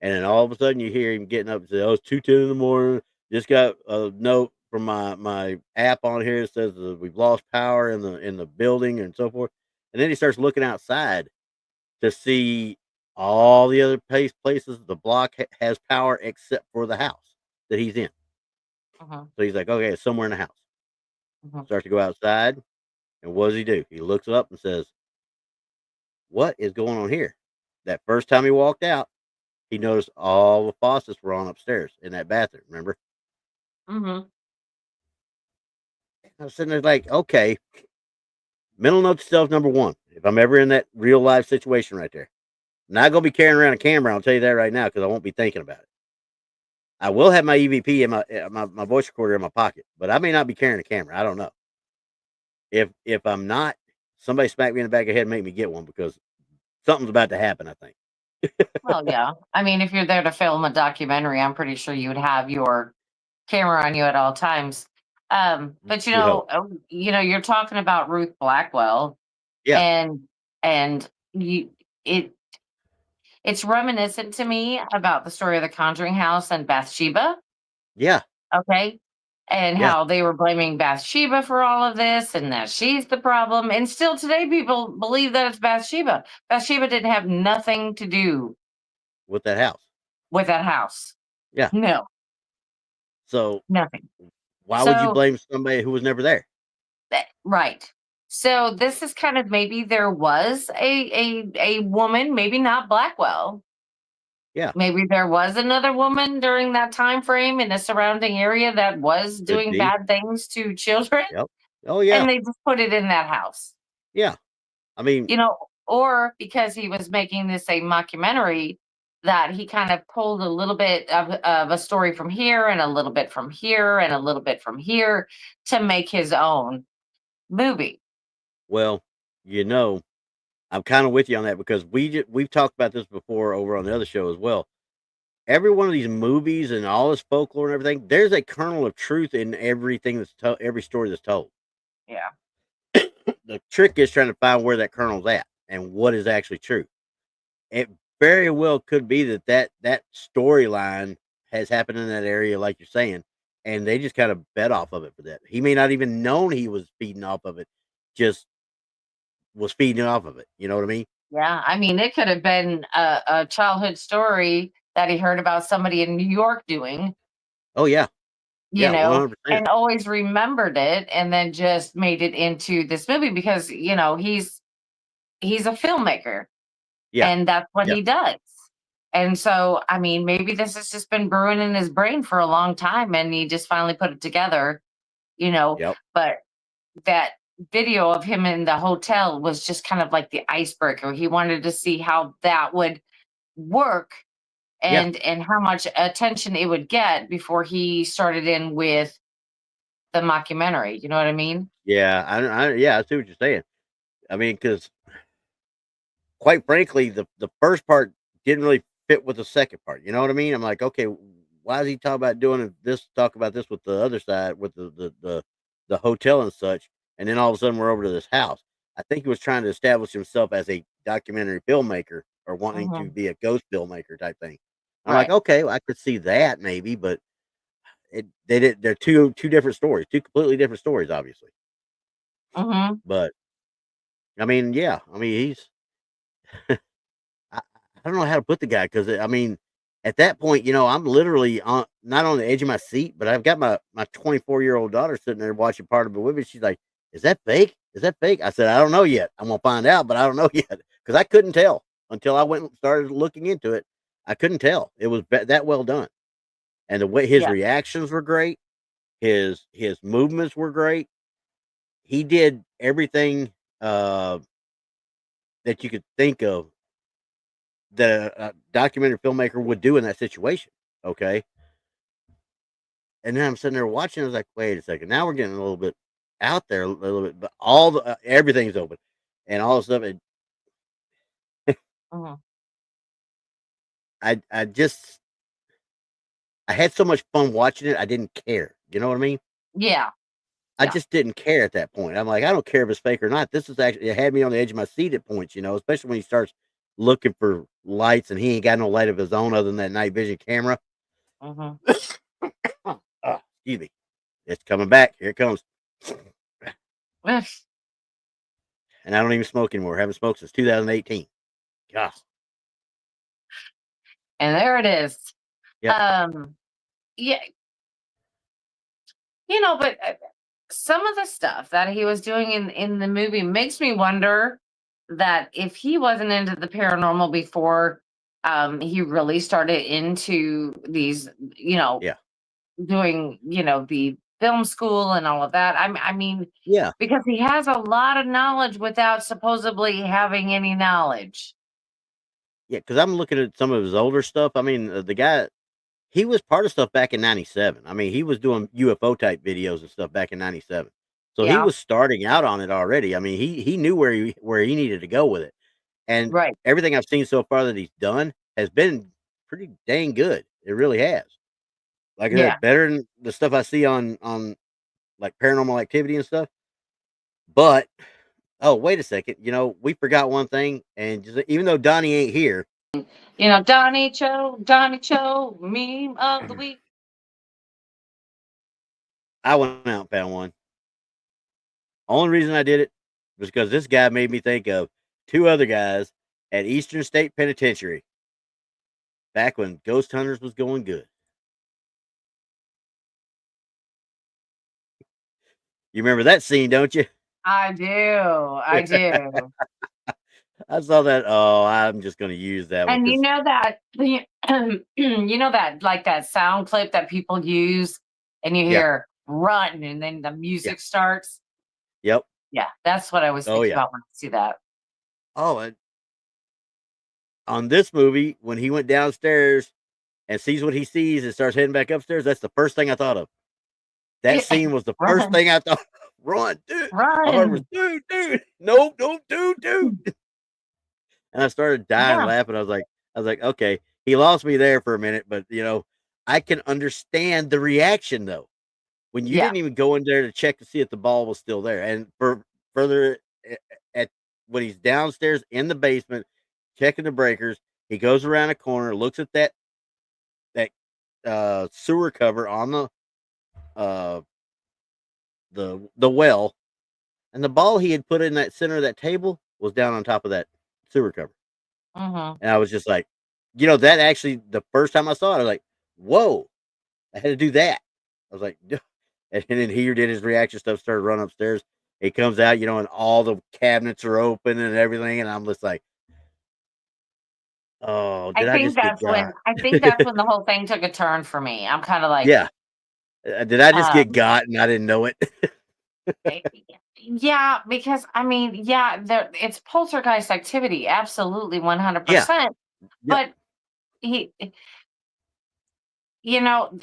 And then all of a sudden you hear him getting up and say, "Oh, it's 2:10 in the morning. Just got a note from my app on here that says that we've lost power in the building and so forth." And then he starts looking outside to see all the other places the block has power except for the house that he's in.
Mm-hmm.
So he's like, "Okay, it's somewhere in the house."
Mm-hmm.
Starts to go outside, And what does he do? He looks up and says, "What is going on here?" That first time he walked out, he noticed all the faucets were on upstairs in that bathroom. Remember?
Mm-hmm.
I was sitting there like, okay. Mental note to self number one: if I'm ever in that real life situation right there, I'm not gonna be carrying around a camera. I'll tell you that right now because I won't be thinking about it. I will have my EVP in my voice recorder in my pocket, but I may not be carrying a camera. I don't know. If I'm not, somebody smack me in the back of the head and make me get one because something's about to happen. I think.
Well, yeah. I mean, if you're there to film a documentary, I'm pretty sure you would have your camera on you at all times. But
You'd hope.
you're talking about Ruth Blackwell,
Yeah.
and you it it's reminiscent to me about the story of the Conjuring house and Bathsheba.
Yeah.
Okay. And
Yeah.
how they were blaming Bathsheba for all of this and that she's the problem. And still today, people believe that it's Bathsheba. Bathsheba didn't have nothing to do
With that house.
with that house.
Yeah.
No,
So
nothing.
why would you
So,
blame somebody who was never there?
right. So this is kind of maybe there was a woman, maybe not Blackwell.
Yeah.
Maybe there was another woman during that time frame in the surrounding area that was
Could
doing
be.
bad things to children,
Yep. Oh yeah.
and they just put it in that house.
Yeah. I mean,
Or because he was making this a mockumentary, that he kind of pulled a little bit of a story from here and a little bit from here and a little bit from here to make his own movie.
well, I'm kind of with you on that because we've talked about this before over on the other show as well. Every one of these movies and all this folklore and everything, there's a kernel of truth in everything that's told, every story that's told.
Yeah.
The trick is trying to find where that kernel's at and what is actually true. It very well could be that storyline has happened in that area, like you're saying, and they just kind of bet off of it for that. He may not even known he was feeding off of it, just was feeding off of it. You know what I mean?
Yeah. I mean, it could have been a childhood story that he heard about somebody in New York doing,
Oh yeah, yeah, 100%.
and always remembered it and then just made it into this movie because, he's a filmmaker.
Yeah,
And that's what
yeah,
he does. And so, I mean, maybe this has just been brewing in his brain for a long time and he just finally put it together,
yep,
but that video of him in the hotel was just kind of like the icebreaker. He wanted to see how that would work
yeah,
and how much attention it would get before he started in with the mockumentary. You know what I mean?
yeah. Yeah, I see what you're saying. I mean, because quite frankly, the first part didn't really fit with the second part. You know what I mean? I'm like, okay, why is he talking about doing this? Talk about this with the other side, with the hotel and such, and then all of a sudden we're over to this house. I think he was trying to establish himself as a documentary filmmaker or wanting to
Hmm.
be a ghost filmmaker type thing. I'm like,
Right.
okay, well, I could see that maybe, but they did. They're two different stories, two completely different stories, obviously.
Hmm.
But I mean, yeah, I mean he's I I don't know how to put the guy because I mean, at that point, I'm literally on not on the edge of my seat, but I've got my 24-year-old daughter sitting there watching part of it with me. She's like, "Is that fake? Is that fake?" I said, "I don't know yet. I'm gonna find out, but I don't know yet because I couldn't tell until I went and started looking into it. I couldn't tell it was that well done, and the way his
Yeah.
reactions were great, his movements were great. He did everything uh, that you could think of that a documentary filmmaker would do in that situation. Okay. And then I'm sitting there watching. I was like, wait a second. Now we're getting a little bit out there, a little bit, but everything's open, and all of a sudden,
Hmm.
I just I had so much fun watching it. I didn't care. You know what I mean?
Yeah.
I
Yeah.
just didn't care at that point. I'm like, I don't care if it's fake or not. This is actually it had me on the edge of my seat at points. Especially when he starts looking for lights and he ain't got no light of his own other than that night vision camera.
Hmm.
Excuse me. It's coming back. Here it comes. And I don't even smoke anymore. I haven't smoked since 2018. Gosh.
And there it is.
Yep.
Yeah, but some of the stuff that he was doing in the movie makes me wonder that if he wasn't into the paranormal before he really started into these,
Yeah.
doing, the film school and all of that. I mean,
Yeah.
because he has a lot of knowledge without supposedly having any knowledge.
Yeah, because I'm looking at some of his older stuff. I mean, the guy, he was part of stuff back in '97. I mean, he was doing UFO type videos and stuff back in '97. So he
Yeah,
was starting out on it already. I mean, he knew where he needed to go with it, and
right.
everything I've seen so far that he's done has been pretty dang good. It really has. Like I
Yeah.
said, better than the stuff I see on like Paranormal Activity and stuff. But oh, wait a second, we forgot one thing, and even though Donnie ain't here,
Donny Cho, meme of the week.
I went out and found one. Only reason I did it was because this guy made me think of two other guys at Eastern State Penitentiary back when Ghost Hunters was going good. You remember that scene, don't you?
I do. I do.
I saw that. Oh, I'm just going to use that one
And you
because,
know that that like that sound clip that people use and you
yeah,
hear run and then the
yeah,
music starts.
yep.
Yeah, that's what I was
Oh,
thinking
yeah.
about when I see that.
Oh, and on this movie, when he went downstairs and sees what he sees and starts heading back upstairs, that's the first thing I thought of. That scene was the first
Run,
thing I thought. Run, dude. My heart was,
run.
dude, nope, dude. And I started dying
Yeah,
laughing. I was like, okay, he lost me there for a minute, but I can understand the reaction though. When you
yeah,
didn't even go in there to check to see if the ball was still there. And for further at when he's downstairs in the basement checking the breakers, he goes around a corner, looks at that sewer cover on uh the well, and the ball he had put in that center of that table was down on top of that sewer cover.
hmm
And I was just like, that actually the first time I saw it, I was like, whoa, I had to do that. I was like, "Duh." And then he did his reaction stuff, started running upstairs. He comes out, and all the cabinets are open and everything. And I'm just like, oh, did I just get got?
I think that's when the whole thing took a turn for me. I'm kind of like,
Yeah. Did I just get
um,
got and I didn't know it?
eh, yeah, because I mean, yeah, it's poltergeist activity, absolutely
Yeah.
100%.
Yep.
But he, you know,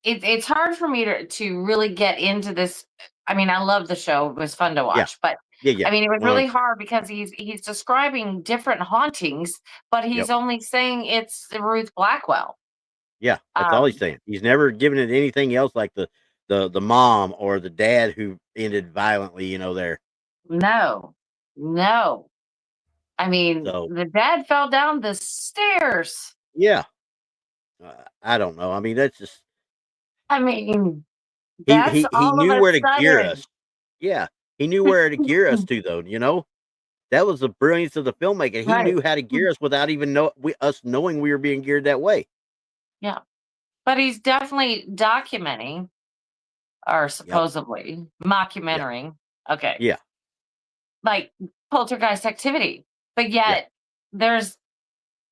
it's hard for me to really get into this. I mean, I love the show. It was fun to
Yeah.
watch, but
Yeah.
I mean, it was really
100%.
hard because he's describing different hauntings, but
Yep.
he's only saying it's the Ruth Blackwell.
Yeah. That's all he's
Um,
saying. He's never given it anything else like the mom or the dad who ended violently, there.
no, no. I mean,
So
the dad fell down the stairs.
yeah. I don't know. I mean, that's just
I mean,
he
that's
he he
all of
knew
a
where to gear
sudden.
us. Yeah, he knew where to gear us to, though. That was the brilliance of the filmmaker. He
Right.
knew how to gear us without even us knowing we were being geared that way.
Yeah. But he's definitely documenting or
Yep.
supposedly
Yeah.
mockumentarying. Okay.
Yeah.
Like poltergeist activity. But
Yeah.
yet there's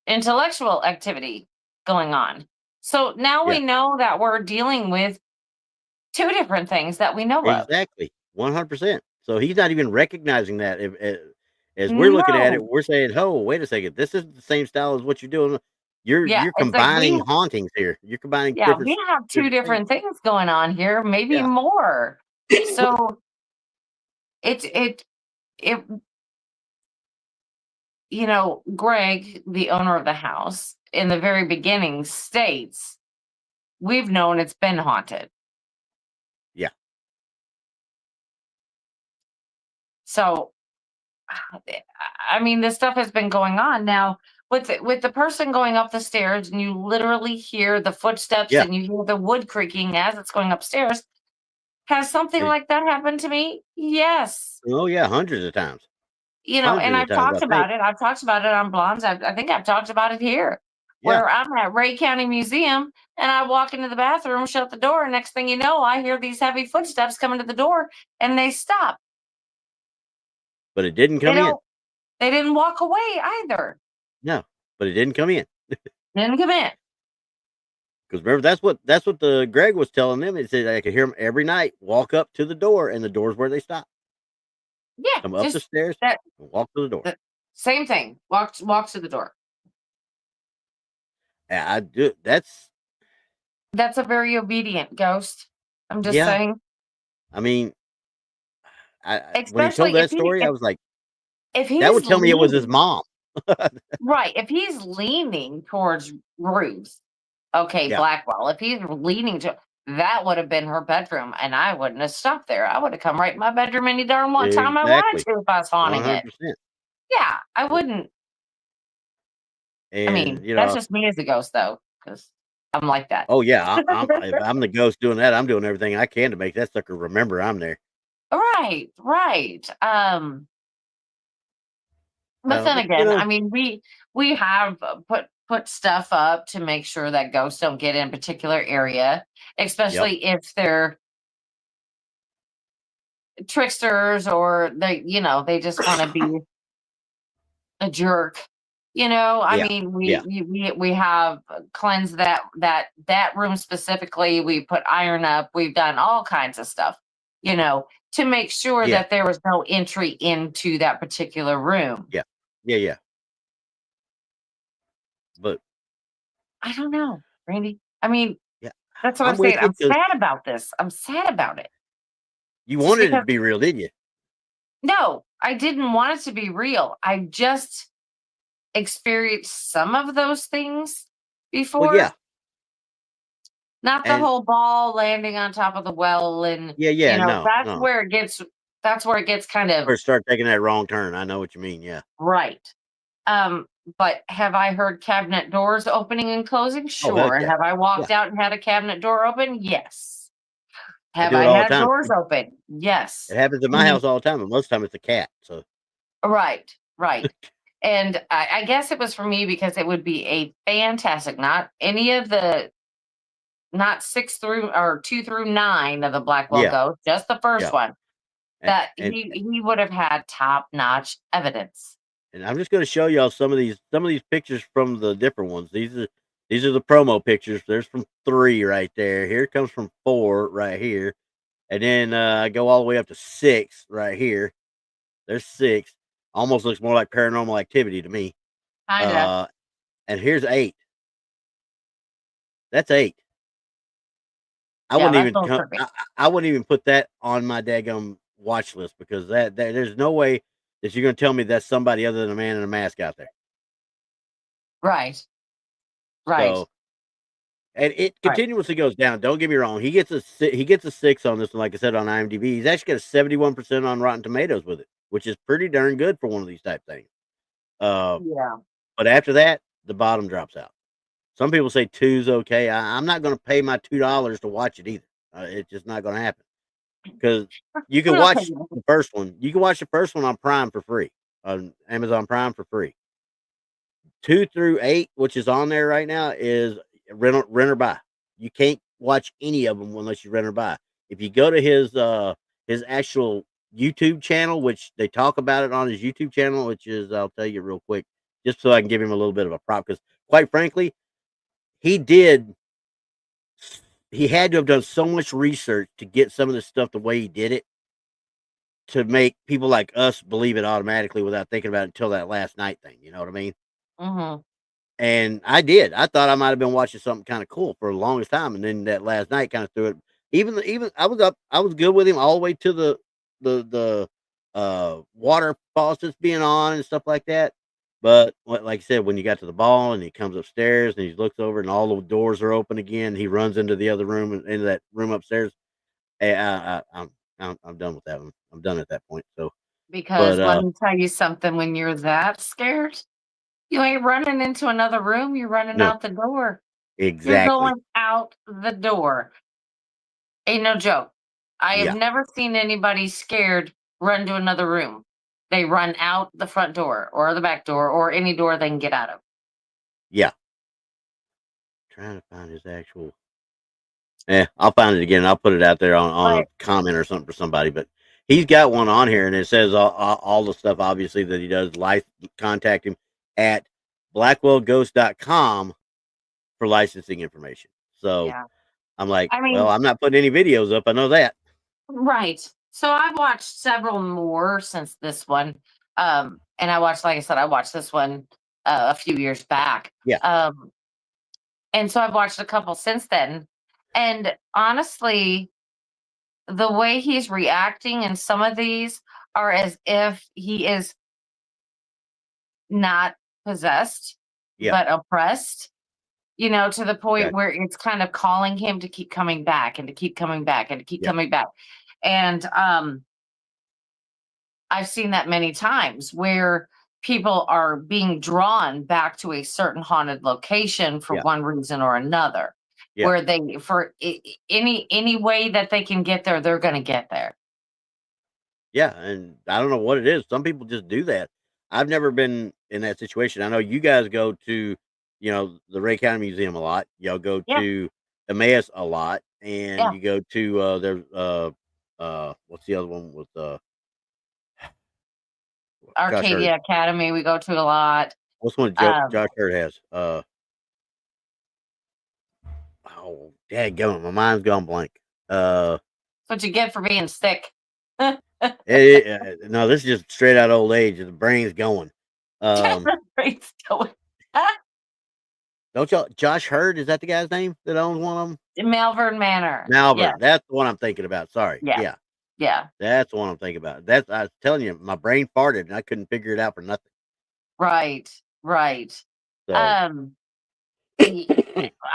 intellectual activity going on. So now
Yeah.
we know that we're dealing with two different things that we know of.
Exactly. 100%. So he's not even recognizing that. As we're looking at it,
No.
we're saying, "Oh, wait a second. This is the same style as what you're doing. You're
Yeah.
you're
It's like
combining hauntings here. You're combining
we have two
different things."
different things going on here, maybe
Yeah.
more. So it Greg, the owner of the house, in the very beginning states, we've known it's been haunted.
Yeah.
So, I mean, this stuff has been going on now with the person going up the stairs, and you literally hear the footsteps
Yeah.
and you hear the wood creaking as it's going upstairs. Has something
Eh,
like that happened to me? Yes.
Oh yeah, hundreds of times.
And
Hundreds of
I've
times, I
talked
think.
about it. I've talked about it on Blondes. I think I've talked about it here. where I'm at Ray County Museum, and I walk into the bathroom, shut the door, and next thing you know, I hear these heavy footsteps coming to the door, and they stop.
But it didn't come in.
They didn't walk away either.
No, but it didn't come in.
Didn't come in.
Because remember, that's what the Greg was telling them. He said I could hear them every night walk up to the door, and the door's where they stop.
Yeah,
Come up the stairs and walk to the door.
Same thing. Walk to the door.
Yeah, I do. That's
a very obedient ghost. I'm just saying.
I mean, when he told that story, I was like,
if he's
that would tell me it was his mom.
Right. If he's leaning towards Ruth, okay, Blackwell. If he's leaning to, that would have been her bedroom, and I wouldn't have stopped there. I would have come right in my bedroom any darn one time I wanted to if I was haunting 100%. It. Yeah, I wouldn't.
And,
I mean, that's just me as a ghost, though, because I'm like that.
Oh yeah, if I'm the ghost doing that, I'm doing everything I can to make that sucker remember I'm there.
Right. But then again, I mean, we have put stuff up to make sure that ghosts don't get in a particular area, especially if they're tricksters or they just want to be a jerk. I mean, we have cleansed that room specifically. We put iron up. We've done all kinds of stuff, to make sure that there was no entry into that particular room.
Yeah. But
I don't know, Randy. I mean, that's what I'm saying. I'm sad about this. I'm sad about it.
You wanted it to be real, didn't you?
No, I didn't want it to be real. I just experienced some of those things before.
Well,
not the whole ball landing on top of the well, and where it gets. That's where it gets kind of.
Or start taking that wrong turn. I know what you mean. Yeah.
Right. But have I heard cabinet doors opening and closing? Sure. And have I walked out and had a cabinet door open? Yes. Have I had doors open? Yes.
It happens in my house all the time, and most of the time it's a cat. So.
Right. And I guess it was for me because it would be a fantastic, not any of the, not 6 through or 2 through 9 of the Blackwell Ghost, just the first one. That he would have had top-notch evidence.
And I'm just going to show y'all some of these pictures from the different ones. These are the promo pictures. There's from 3 right there. Here comes from 4 right here, and then I go all the way up to 6 right here. There's 6. Almost looks more like Paranormal Activity to me.
Kinda.
And here's 8. That's 8. I wouldn't even put that on my daggum watch list because that there's no way that you're going to tell me that's somebody other than a man in a mask out there.
Right.
So, and it continuously goes down. Don't get me wrong. He gets a 6 on this one, like I said, on IMDb. He's actually got a 71% on Rotten Tomatoes with it, which is pretty darn good for one of these type things. But after that, the bottom drops out. Some people say 2's okay. I'm not going to pay my $2 to watch it either. It's just not going to happen. Because you can watch the first one. You can watch the first one on Prime for free, on Amazon Prime for free. 2 through 8, which is on there right now, is rent or buy. You can't watch any of them unless you rent or buy. If you go to his actual YouTube channel, which they talk about it on his YouTube channel, which is, I'll tell you real quick, just so I can give him a little bit of a prop, because quite frankly, he had to have done so much research to get some of this stuff the way he did it to make people like us believe it automatically without thinking about it until that last night thing. You know what I mean?
Mm-hmm.
And I did. I thought I might have been watching something kind of cool for the longest time, and then that last night kind of threw it. Even I was good with him all the way to the water faucets being on and stuff like that. But like I said, when you got to the ball and he comes upstairs and he looks over and all the doors are open again, he runs into the other room and into that room upstairs. I'm done with that one. I'm done at that point. So
because let me tell you something: when you're that scared, you ain't running into another room. You're running out the door.
Exactly.
You're going out the door. Ain't no joke. I have never seen anybody scared run to another room. They run out the front door or the back door or any door they can get out of.
Yeah. trying to find his actual. Yeah, I'll find it again. I'll put it out there on a comment or something for somebody. But he's got one on here, and it says all the stuff, obviously, that he does. Contact him at blackwellghost.com for licensing information. So
Yeah.
I'm like,
I mean,
well, I'm not putting any videos up. I know that.
right. So I've watched several more since this one. And I watched, like I said, I watched this one a few years back.
Yeah.
And so I've watched a couple since then. And honestly, the way he's reacting in some of these are as if he is not possessed,
Yeah.
but oppressed, to the point
Okay.
where it's kind of calling him to keep coming back and to keep coming back and to keep
Yeah.
coming back. And I've seen that many times where people are being drawn back to a certain haunted location for
Yeah.
one reason or another.
Yeah.
Where they, for any way that they can get there, they're going to get there.
Yeah, and I don't know what it is. Some people just do that. I've never been in that situation. I know you guys go to, the Ray County Museum a lot. Y'all go
Yeah.
to Emmaus a lot, and
Yeah.
you go to there's what's the other one with
Arcadia Academy we go to a lot.
What's one Josh Hurd has? Oh, dadgummit, my mind's gone blank.
That's what you get for being sick.
No, this is just straight out old age. The brain's going.
Brain's going.
Don't y'all? Josh Hurd, is that the guy's name that owns one of them?
Malvern Manor.
Malvern.
Yeah.
That's the one I'm thinking about. Sorry.
Yeah.
That's the one I'm thinking about. I was telling you, my brain farted and I couldn't figure it out for nothing.
Right.
So.
I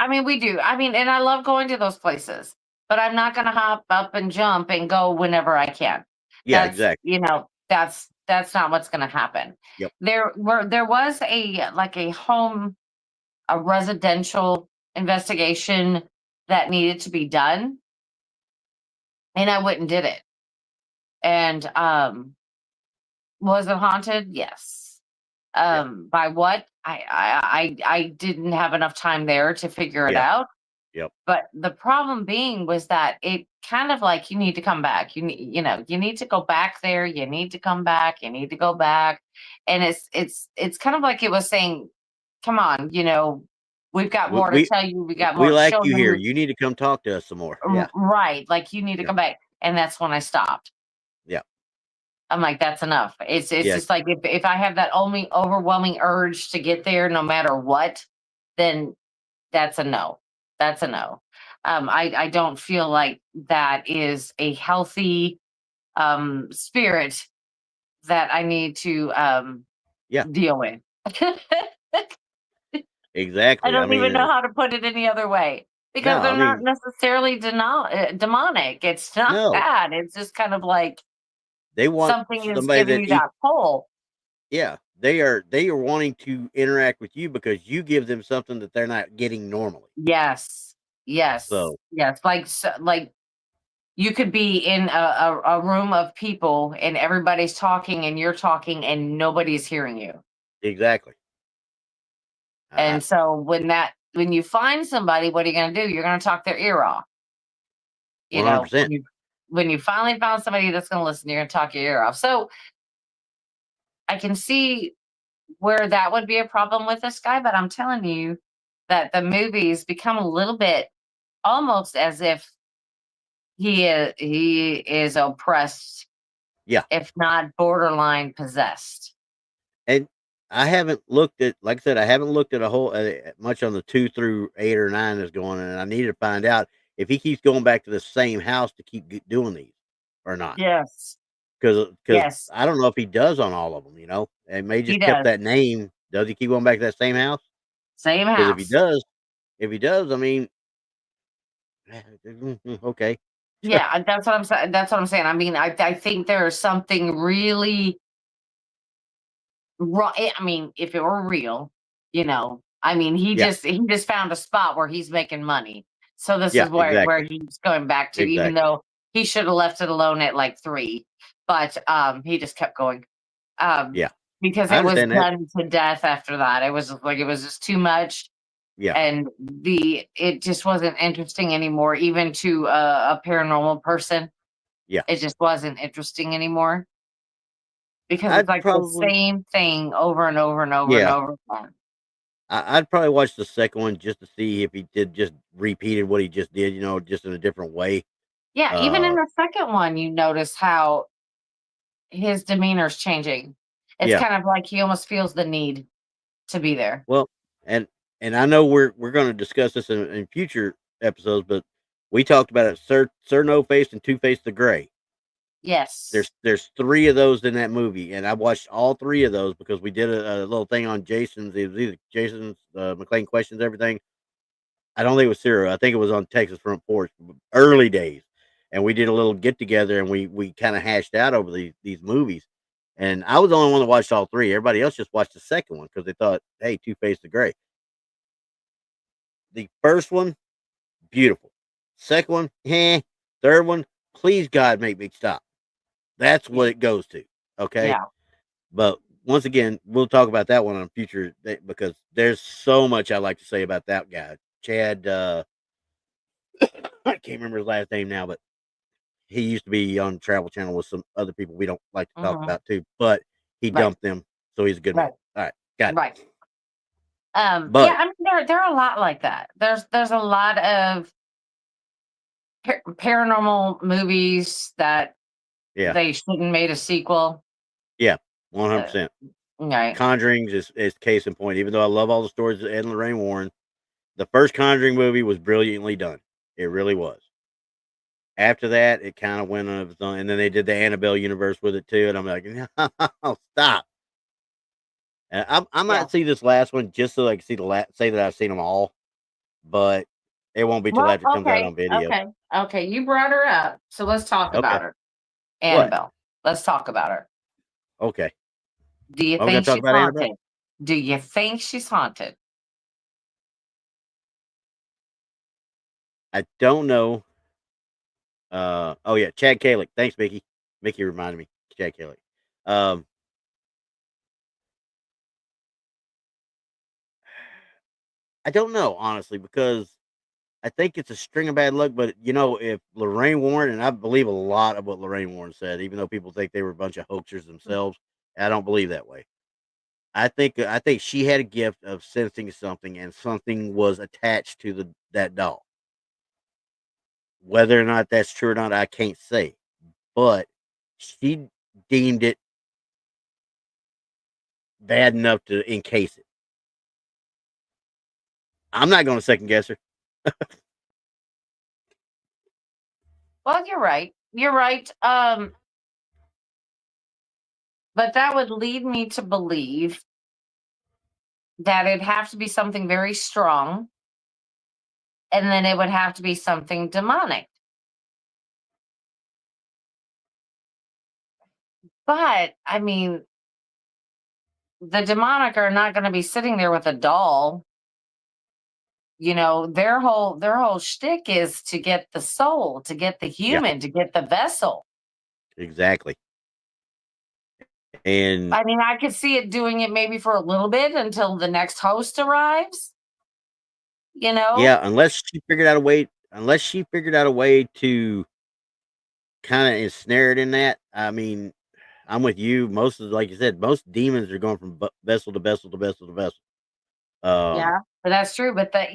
mean, we do. I mean, and I love going to those places, but I'm not going to hop up and jump and go whenever I can.
Yeah, exactly.
That's not what's going to happen.
Yep.
There was a residential investigation that needed to be done, and I went and did it. And was it haunted? Yes. By what? I didn't have enough time there to figure it out.
Yep.
But the problem being was that it kind of like, you need to come back. You need to go back there. You need to come back. You need to go back. And it's kind of like it was saying, come on, we've got more to tell you. We got more.
We like
to show
you here. You need to come talk to us some more. Yeah.
Right. Like you need to come back. And that's when I stopped.
Yeah.
I'm like, that's enough. It's just like, if I have that only overwhelming urge to get there, no matter what, then that's a no. That's a no. I don't feel like that is a healthy spirit that I need to deal with.
Exactly.
I don't even know how to put it any other way, because they're not necessarily demonic. It's not that. It's just kind of like
they want
something is giving you that pull.
Yeah, they are wanting to interact with you because you give them something that they're not getting normally.
Yes.
So
yes, like you could be in a room of people and everybody's talking and you're talking and nobody's hearing you.
Exactly.
And so when you find somebody, what are you going to do? You're going to talk their ear off.
100%.
When you finally found somebody that's going to listen, you're going to talk your ear off. So I can see where that would be a problem with this guy, but I'm telling you that the movies become a little bit almost as if he is oppressed, if not borderline possessed.
And I haven't looked at, like I said, I haven't looked at a whole much on the 2 through 8 or 9 is going, and I need to find out if he keeps going back to the same house to keep doing these or not.
Yes.
Because I don't know if he does on all of them, and may just kept that name. Does he keep going back to that same house?
Same house.
If he does, I mean, okay.
Yeah, that's what I'm saying. That's what I'm saying. I mean, I think there's something really wrong. I mean, if it were real, I mean, he just found a spot where he's making money. So this is where he's going back to, even though he should have left it alone at like 3, but he just kept going. Because it was done to death after that. It was just too much.
Yeah.
and it just wasn't interesting anymore, even to a paranormal person.
Yeah.
It just wasn't interesting anymore because it's
I'd
like the
probably,
same thing over and over and over and
yeah,
over again.
I'd probably watch the second one just to see if he did just repeated what he just did, just in a different way.
Yeah, even in
Uh,
the second one, you notice how his demeanor's changing. It's
yeah.
kind of like he almost feels the need to be there.
Well, and I know we're going to discuss this in future episodes, but we talked about it. Sir No Face and Two Face the Gray.
Yes.
There's three of those in that movie, and I watched all three of those because we did a little thing on Jason's. It was either Jason's McLean questions, everything. I don't think it was Cyril. I think it was on Texas Front Porch, early days, and we did a little get together, and we kind of hashed out over these movies. And I was the only one that watched all three. Everybody else just watched the second one because they thought, "Hey, Two Face the Gray." The first one, beautiful. Second one, Third one, please God, make me stop. That's what it goes to. Okay.
Yeah.
But once again, we'll talk about that one on future because there's so much I like to say about that guy. Chad, I can't remember his last name now, but he used to be on Travel Channel with some other people we don't like to talk
Mhm.
about too, but he
Right.
dumped them, so he's a good man.
Right.
All right, got it.
Right. Yeah,
But
I mean, there are a lot like that. There's a lot of paranormal movies that
yeah,
they shouldn't made a sequel.
yeah,
Uh,
100%.
right.
Conjurings is case in point. Even though I love all the stories of Ed and Lorraine Warren, the first Conjuring movie was brilliantly done. It really was. After that, it kind of went on its own, and then they did the Annabelle universe with it too. And I'm like, no, stop. And I
Yeah.
might see this last one just so I can see say that I've seen them all, but it won't be till
Well,
after it comes out
okay.
on video.
Okay. Okay. You brought her up. So let's talk
Okay,
about her.
what?
Annabelle. Let's talk about her.
Okay,
Do you
are we gonna
think
talk
she's
about Annabelle?
haunted? Do you think she's haunted?
I don't know. Oh yeah, Chad Kalick. Thanks, Mickey. Mickey reminded me. Chad Kalick. Um, I don't know honestly because I think it's a string of bad luck. But if Lorraine Warren, and I believe a lot of what Lorraine Warren said, even though people think they were a bunch of hoaxers themselves, I don't believe that way. I think she had a gift of sensing something, and something was attached to that doll. Whether or not that's true or not, I can't say. But she deemed it bad enough to encase it. I'm not going to second guess her.
Well, you're right. You're right. But that would lead me to believe that it'd have to be something very strong, and then it would have to be something demonic. But I mean, the demonic are not going to be sitting there with a doll. Their whole shtick is to get the soul, to get the
Yeah,
human, to get the vessel.
exactly. And
I mean, I could see it doing it maybe for a little bit until the next host arrives. You know?
yeah, unless she figured out a way to kind of ensnare it in that. I mean, I'm with you. Like you said, most demons are going from vessel to vessel to vessel to vessel. Um,
Yeah, but that's true. But the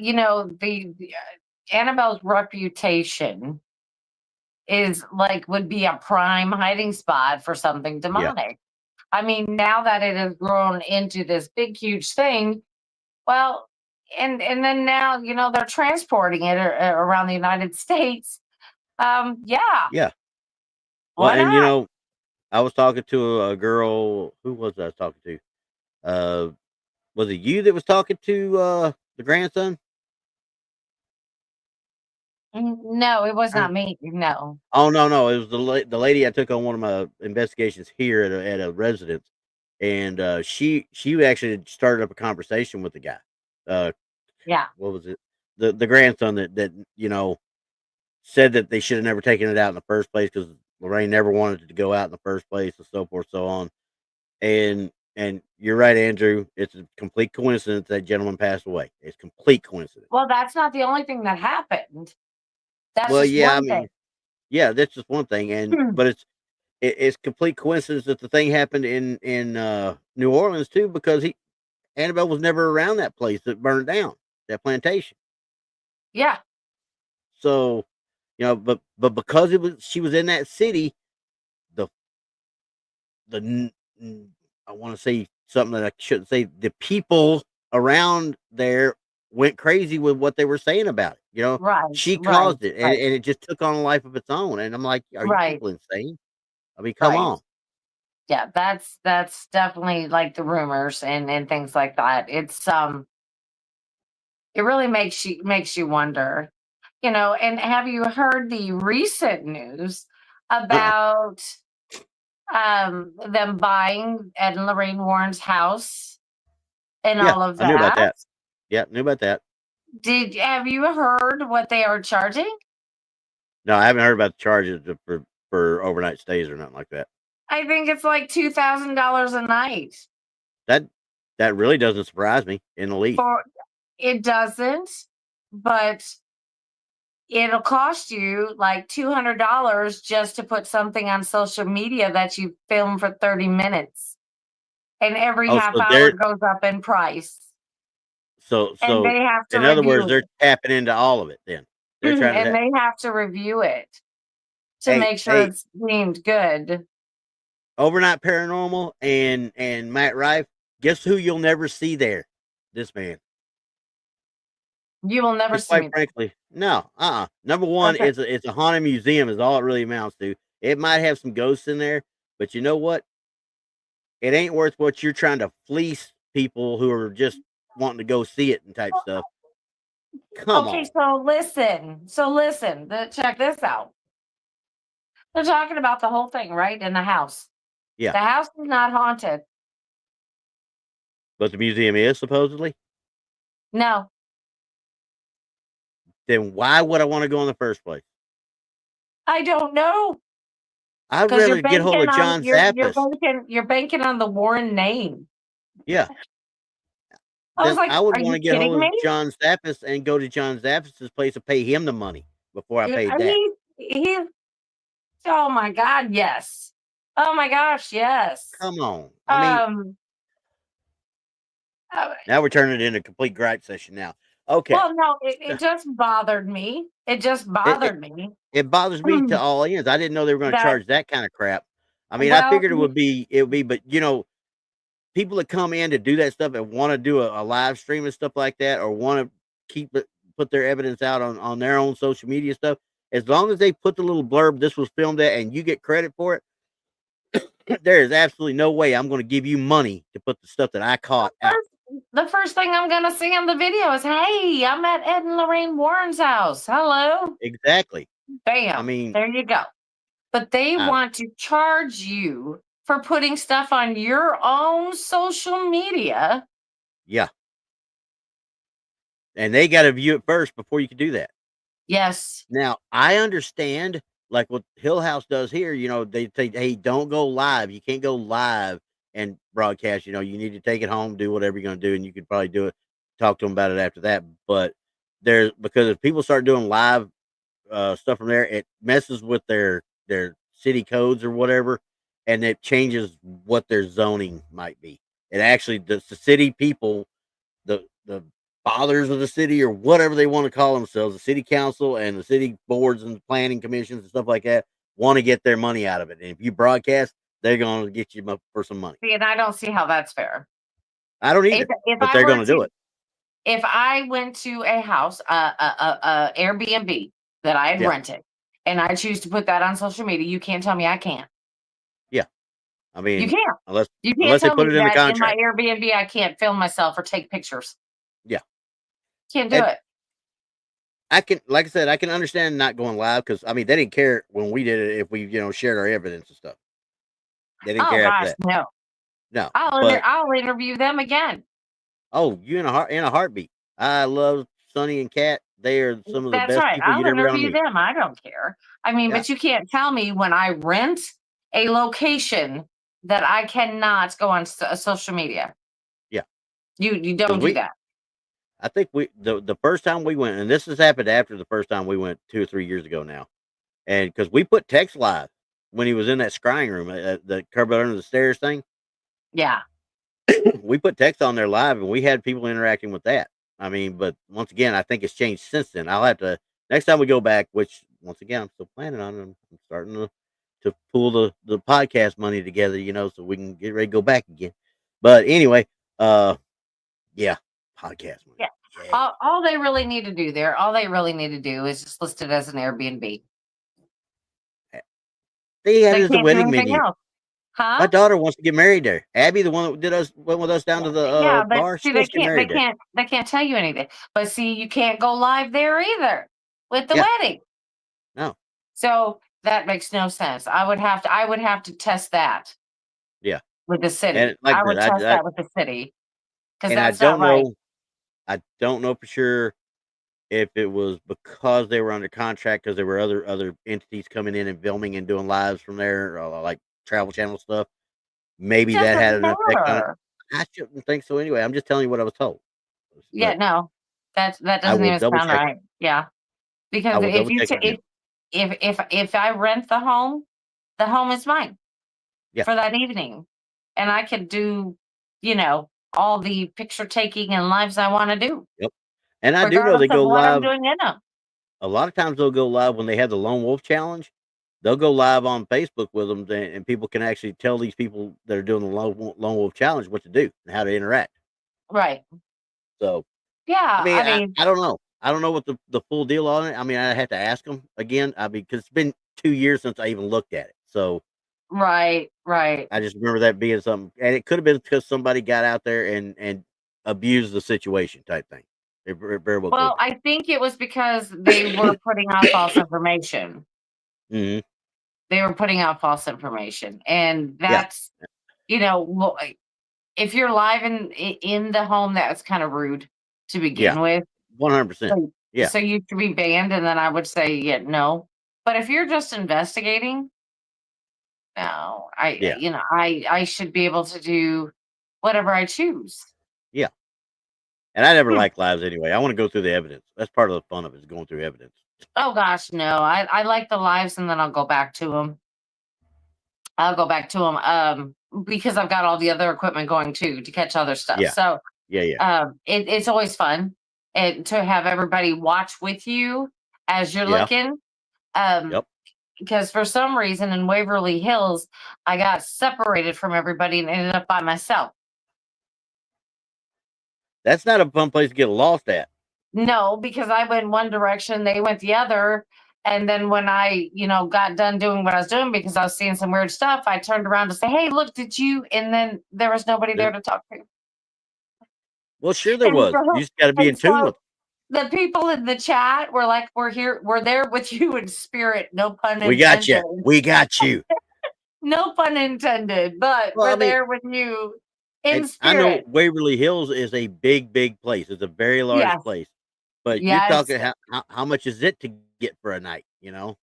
Annabelle's reputation is like would be a prime hiding spot for something
yeah,
demonic. I mean, now that it has grown into this big, huge thing, well, and then now they're transporting it around the United States. Yeah,
yeah. Well,
why
and
not?
I was talking to a girl. Who was I talking to? Uh, was it you that was talking to the grandson?
No, it was
Uh,
not me. No.
Oh no, no, it was the lady I took on one of my investigations here at a residence, and she actually started up a conversation with the guy. Uh,
Yeah.
what was it? The grandson that said that they should have never taken it out in the first place because Lorraine never wanted it to go out in the first place and so forth, so on. And And you're right, Andrew. It's a complete coincidence that gentleman passed away. It's complete coincidence.
Well, that's not the only thing that happened. That's
Well,
just
yeah, I
one thing.
mean, yeah, that's just one thing, and
Hmm.
but it's complete coincidence that the thing happened in New Orleans too, because Annabelle was never around that place that burned down, that plantation.
Yeah.
So, but because she was in that city, the I want to say something that I shouldn't say. The people around there went crazy with what they were saying about it.
Right.
She
Right.
caused it, and,
Right.
and it just took on a life of its own. And I'm like, are you
Right.
people insane? I mean, come
Right.
on.
Yeah, that's definitely like the rumors and things like that. It's it really makes you wonder. And have you heard the recent news
Uh-uh.
about them buying Ed and Lorraine Warren's house and
Yeah,
all of
I knew about
that?
that. Yeah, knew about that.
Have you heard what they are charging?
No, I haven't heard about the charges for overnight stays or nothing like that.
I think it's like $2,000 a night.
That really doesn't surprise me in the least.
It doesn't, but it'll cost you like $200 just to put something on social media that you film for 30 minutes. And every
Oh,
half
so
hour goes up in price.
so
And they have to
in other words,
review
they're
it.
tapping into all of it. Then they're trying
And
to.
they have to review it to
Hey,
make sure it's deemed good.
Overnight Paranormal and Matt Rife. Guess who you'll never see there? This man.
You will never
Just
see
quite
me.
frankly, no. Number one,
Okay.
it's a haunted museum is all it really amounts to. It might have some ghosts in there, but you know what? It ain't worth what you're trying to fleece people who are just wanting to go see it and type stuff. Come
Okay,
on.
so listen. Check this out. They're talking about the whole thing, right? In the house.
Yeah.
The house is not haunted.
But the museum is supposedly.
No.
Then why would I want to go in the first place?
I don't know.
I'd
Because
rather get hold of John Zappas.
you're banking on the Warren name.
Yeah.
I was
Then
like,
I would
are
want
you
to get
kidding
hold
me?
of John Zappas and go to John Zappas's place and pay him the money before I paid
I
that.
mean, he's oh my God, yes. Oh my gosh, yes.
Come on. I mean, now we're turning it into a complete gripe session now. Okay.
well, no, it just bothered me. It just bothered me.
It bothers me to all ends. I didn't know they were going to
That
charge that kind of crap. I mean, I
well,
figured it would be, but people that come in to do that stuff and want to do a live stream and stuff like that, or want to put their evidence out on their own social media stuff, as long as they put the little blurb, this was filmed at, and you get credit for it, there is absolutely no way I'm going to give you money to put the stuff that I caught out.
the first thing I'm gonna see on the video is, "Hey, I'm at Ed and Lorraine Warren's house. Hello."
Exactly.
Bam.
I mean,
there you go. But they want to charge you for putting stuff on your own social media.
Yeah. And they got to view it first before you can do that.
Yes.
Now, I understand, like what Hill House does here, they say, hey, don't go live. You can't go live and broadcast. You need to take it home, do whatever you're going to do, and you could probably do it, talk to them about it after that. But because if people start doing live stuff from there, it messes with their city codes or whatever, and it changes what their zoning might be. It actually, the city people, the fathers of the city, or whatever they want to call themselves, the city council and the city boards and planning commissions and stuff like that, want to get their money out of it. And if you broadcast, they're going to get you for some money.
And I don't see how that's fair.
I don't either, but they're going to do it.
If I went to a house, Airbnb that I had rented, and I choose to put that on social media, you can't tell me I can't.
Yeah. I mean,
you can't.
Unless
You can't
they
tell
put
me
it in the
that in my
contract.
Airbnb I can't film myself or take pictures.
Yeah.
Can't do it.
I can, like I said, I can understand not going live, because I mean, they didn't care when we did it if we, shared our evidence and stuff. They didn't care after that. No.
I'll interview them again.
Oh, you in a heartbeat. I love Sonny and Kat. They are some of the best people you'd ever
interview
meet.
them. I don't care. I mean, but you can't tell me when I rent a location that I cannot go on social media.
Yeah.
You don't do that.
I think the first time we went, and this has happened after the first time we went 2 or 3 years ago now, and because we put Tex live when he was in that scrying room, the cupboard under the stairs thing.
Yeah.
We put Tex on there live, and we had people interacting with that. I mean, but once again, I think it's changed since then. I'll have to next time we go back, which once again I'm still planning on. I'm starting to pull the podcast money together, so we can get ready to go back again. But anyway, yeah, podcast money.
Yeah. All they really need to do there, all they really need to do is just list it as an Airbnb.
They had it as a wedding
anything
venue.
else. Huh?
My daughter wants to get married there. Abby, the one that went with us down to the
but
bar,
see,
she
they
wants to get married there.
can't tell you anything. But see, you can't go live there either with the
Yeah.
wedding.
No.
So that makes no sense. I would have to test that.
Yeah.
With the city.
And like
I would
I said,
test that with the city. Because
and I
that's not
don't
right.
know. I don't know for sure if it was because they were under contract because there were other entities coming in and filming and doing lives from there, like Travel Channel stuff. Maybe that had an effect on it. I shouldn't think so anyway. I'm just telling you what I was told.
Yeah, no, that
I
doesn't
will
even
double
sound
check.
right. Yeah,
I
because
will
if
double
you
check again.
if I rent the home is mine
Yeah.
for that evening, and I could do, all the picture taking and lives I want to do.
Yep. And I do know
Regardless
they
of
go
what I'm
live.
doing in them.
A lot of times they'll go live when they have the Lone Wolf Challenge. They'll go live on Facebook with them, and people can actually tell these people that are doing the Lone Wolf Challenge what to do and how to interact.
Right.
So,
Yeah,
I mean, I don't know. I don't know what the full deal on it. I mean, I have to ask them again. I mean, because it's been 2 years since I even looked at it. So,
right.
I just remember that being something, and it could have been because somebody got out there and abused the situation type thing. It very well could
Well,
be.
I think it was because they were putting out false information.
Mm-hmm.
They were putting out false information, and
Yeah.
that's if you're live in the home, that's kind of rude to begin with.
100%. Yeah.
So you should be banned, and then I would say no. But if you're just investigating, no, I should be able to do whatever I choose.
Yeah. And I never like lives anyway. I want to go through the evidence. That's part of the fun of it, is going through evidence.
Oh gosh, no. I like the lives, and then I'll go back to them. Because I've got all the other equipment going too to catch other stuff.
Yeah.
So
Yeah.
it's always fun and to have everybody watch with you as you're
Yeah.
looking.
Yep.
Because for some reason in Waverly Hills, I got separated from everybody and ended up by myself.
That's not a fun place to get lost at.
No, because I went one direction, they went the other. And then when I, got done doing what I was doing because I was seeing some weird stuff, I turned around to say, "Hey, look, did you?" And then there was nobody there to talk to.
Well, sure there
And
was.
so-
You just got to be in tune with
the people in the chat were like, we're there with you in spirit. No pun intended.
We got you. We got you.
No pun intended, but we're there with you in spirit.
I know Waverly Hills is a big, big place. It's a very large place. But you're talking how much is it to get for a night,
It's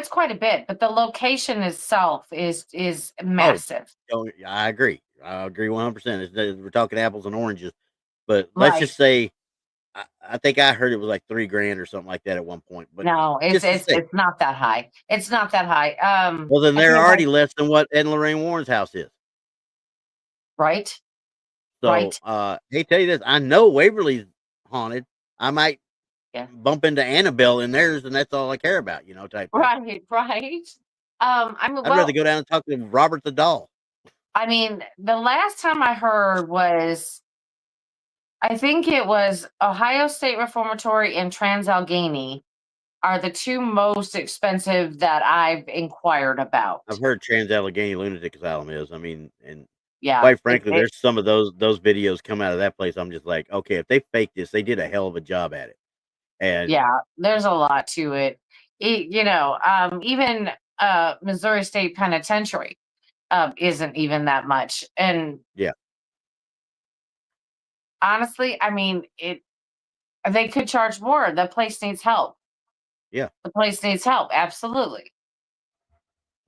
quite a bit, but the location itself is massive.
Oh, I agree. I agree 100%. We're talking apples and oranges, but let's just say, I think I heard it was like $3,000 or something like that at one point. But
no, it's not that high. It's not that high.
Well, then they're already less than what Ed and Lorraine Warren's house is.
Right.
So,
right.
Hey, tell you this, I know Waverly's haunted. I might bump into Annabelle in theirs, and that's all I care about, type thing.
Right.
I'd rather go down and talk to Robert the doll.
I mean, the last time I heard was, I think it was Ohio State Reformatory and Trans-Allegheny are the two most expensive that I've inquired about.
I've heard Trans-Allegheny Lunatic Asylum is. I mean, and
yeah,
quite frankly, there's some of those videos come out of that place. I'm just like, okay, if they fake this, they did a hell of a job at it. And
yeah, there's a lot to it. Even Missouri State Penitentiary isn't even that much. And
yeah,
honestly, I mean, they could charge more. The place needs help.
Yeah.
The place needs help. Absolutely.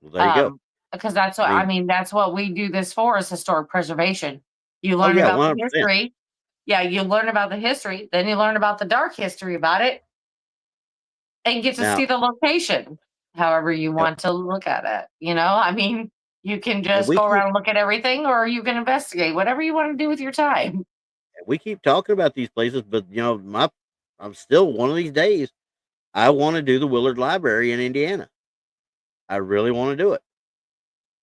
Well, there you go.
because that's what I mean. That's what we do this for, is historic preservation. You learn
yeah,
about the
100%.
history. Yeah, you learn about the history, then you learn about the dark history about it, and get to
Now,
see the location, however you
you know,
want to look at it. I mean, you can
and
just go around and look at everything, or you can investigate, whatever you want to do with your time.
we keep talking about these places, but I'm still one of these days. I want to do the Willard Library in Indiana. I really want to do it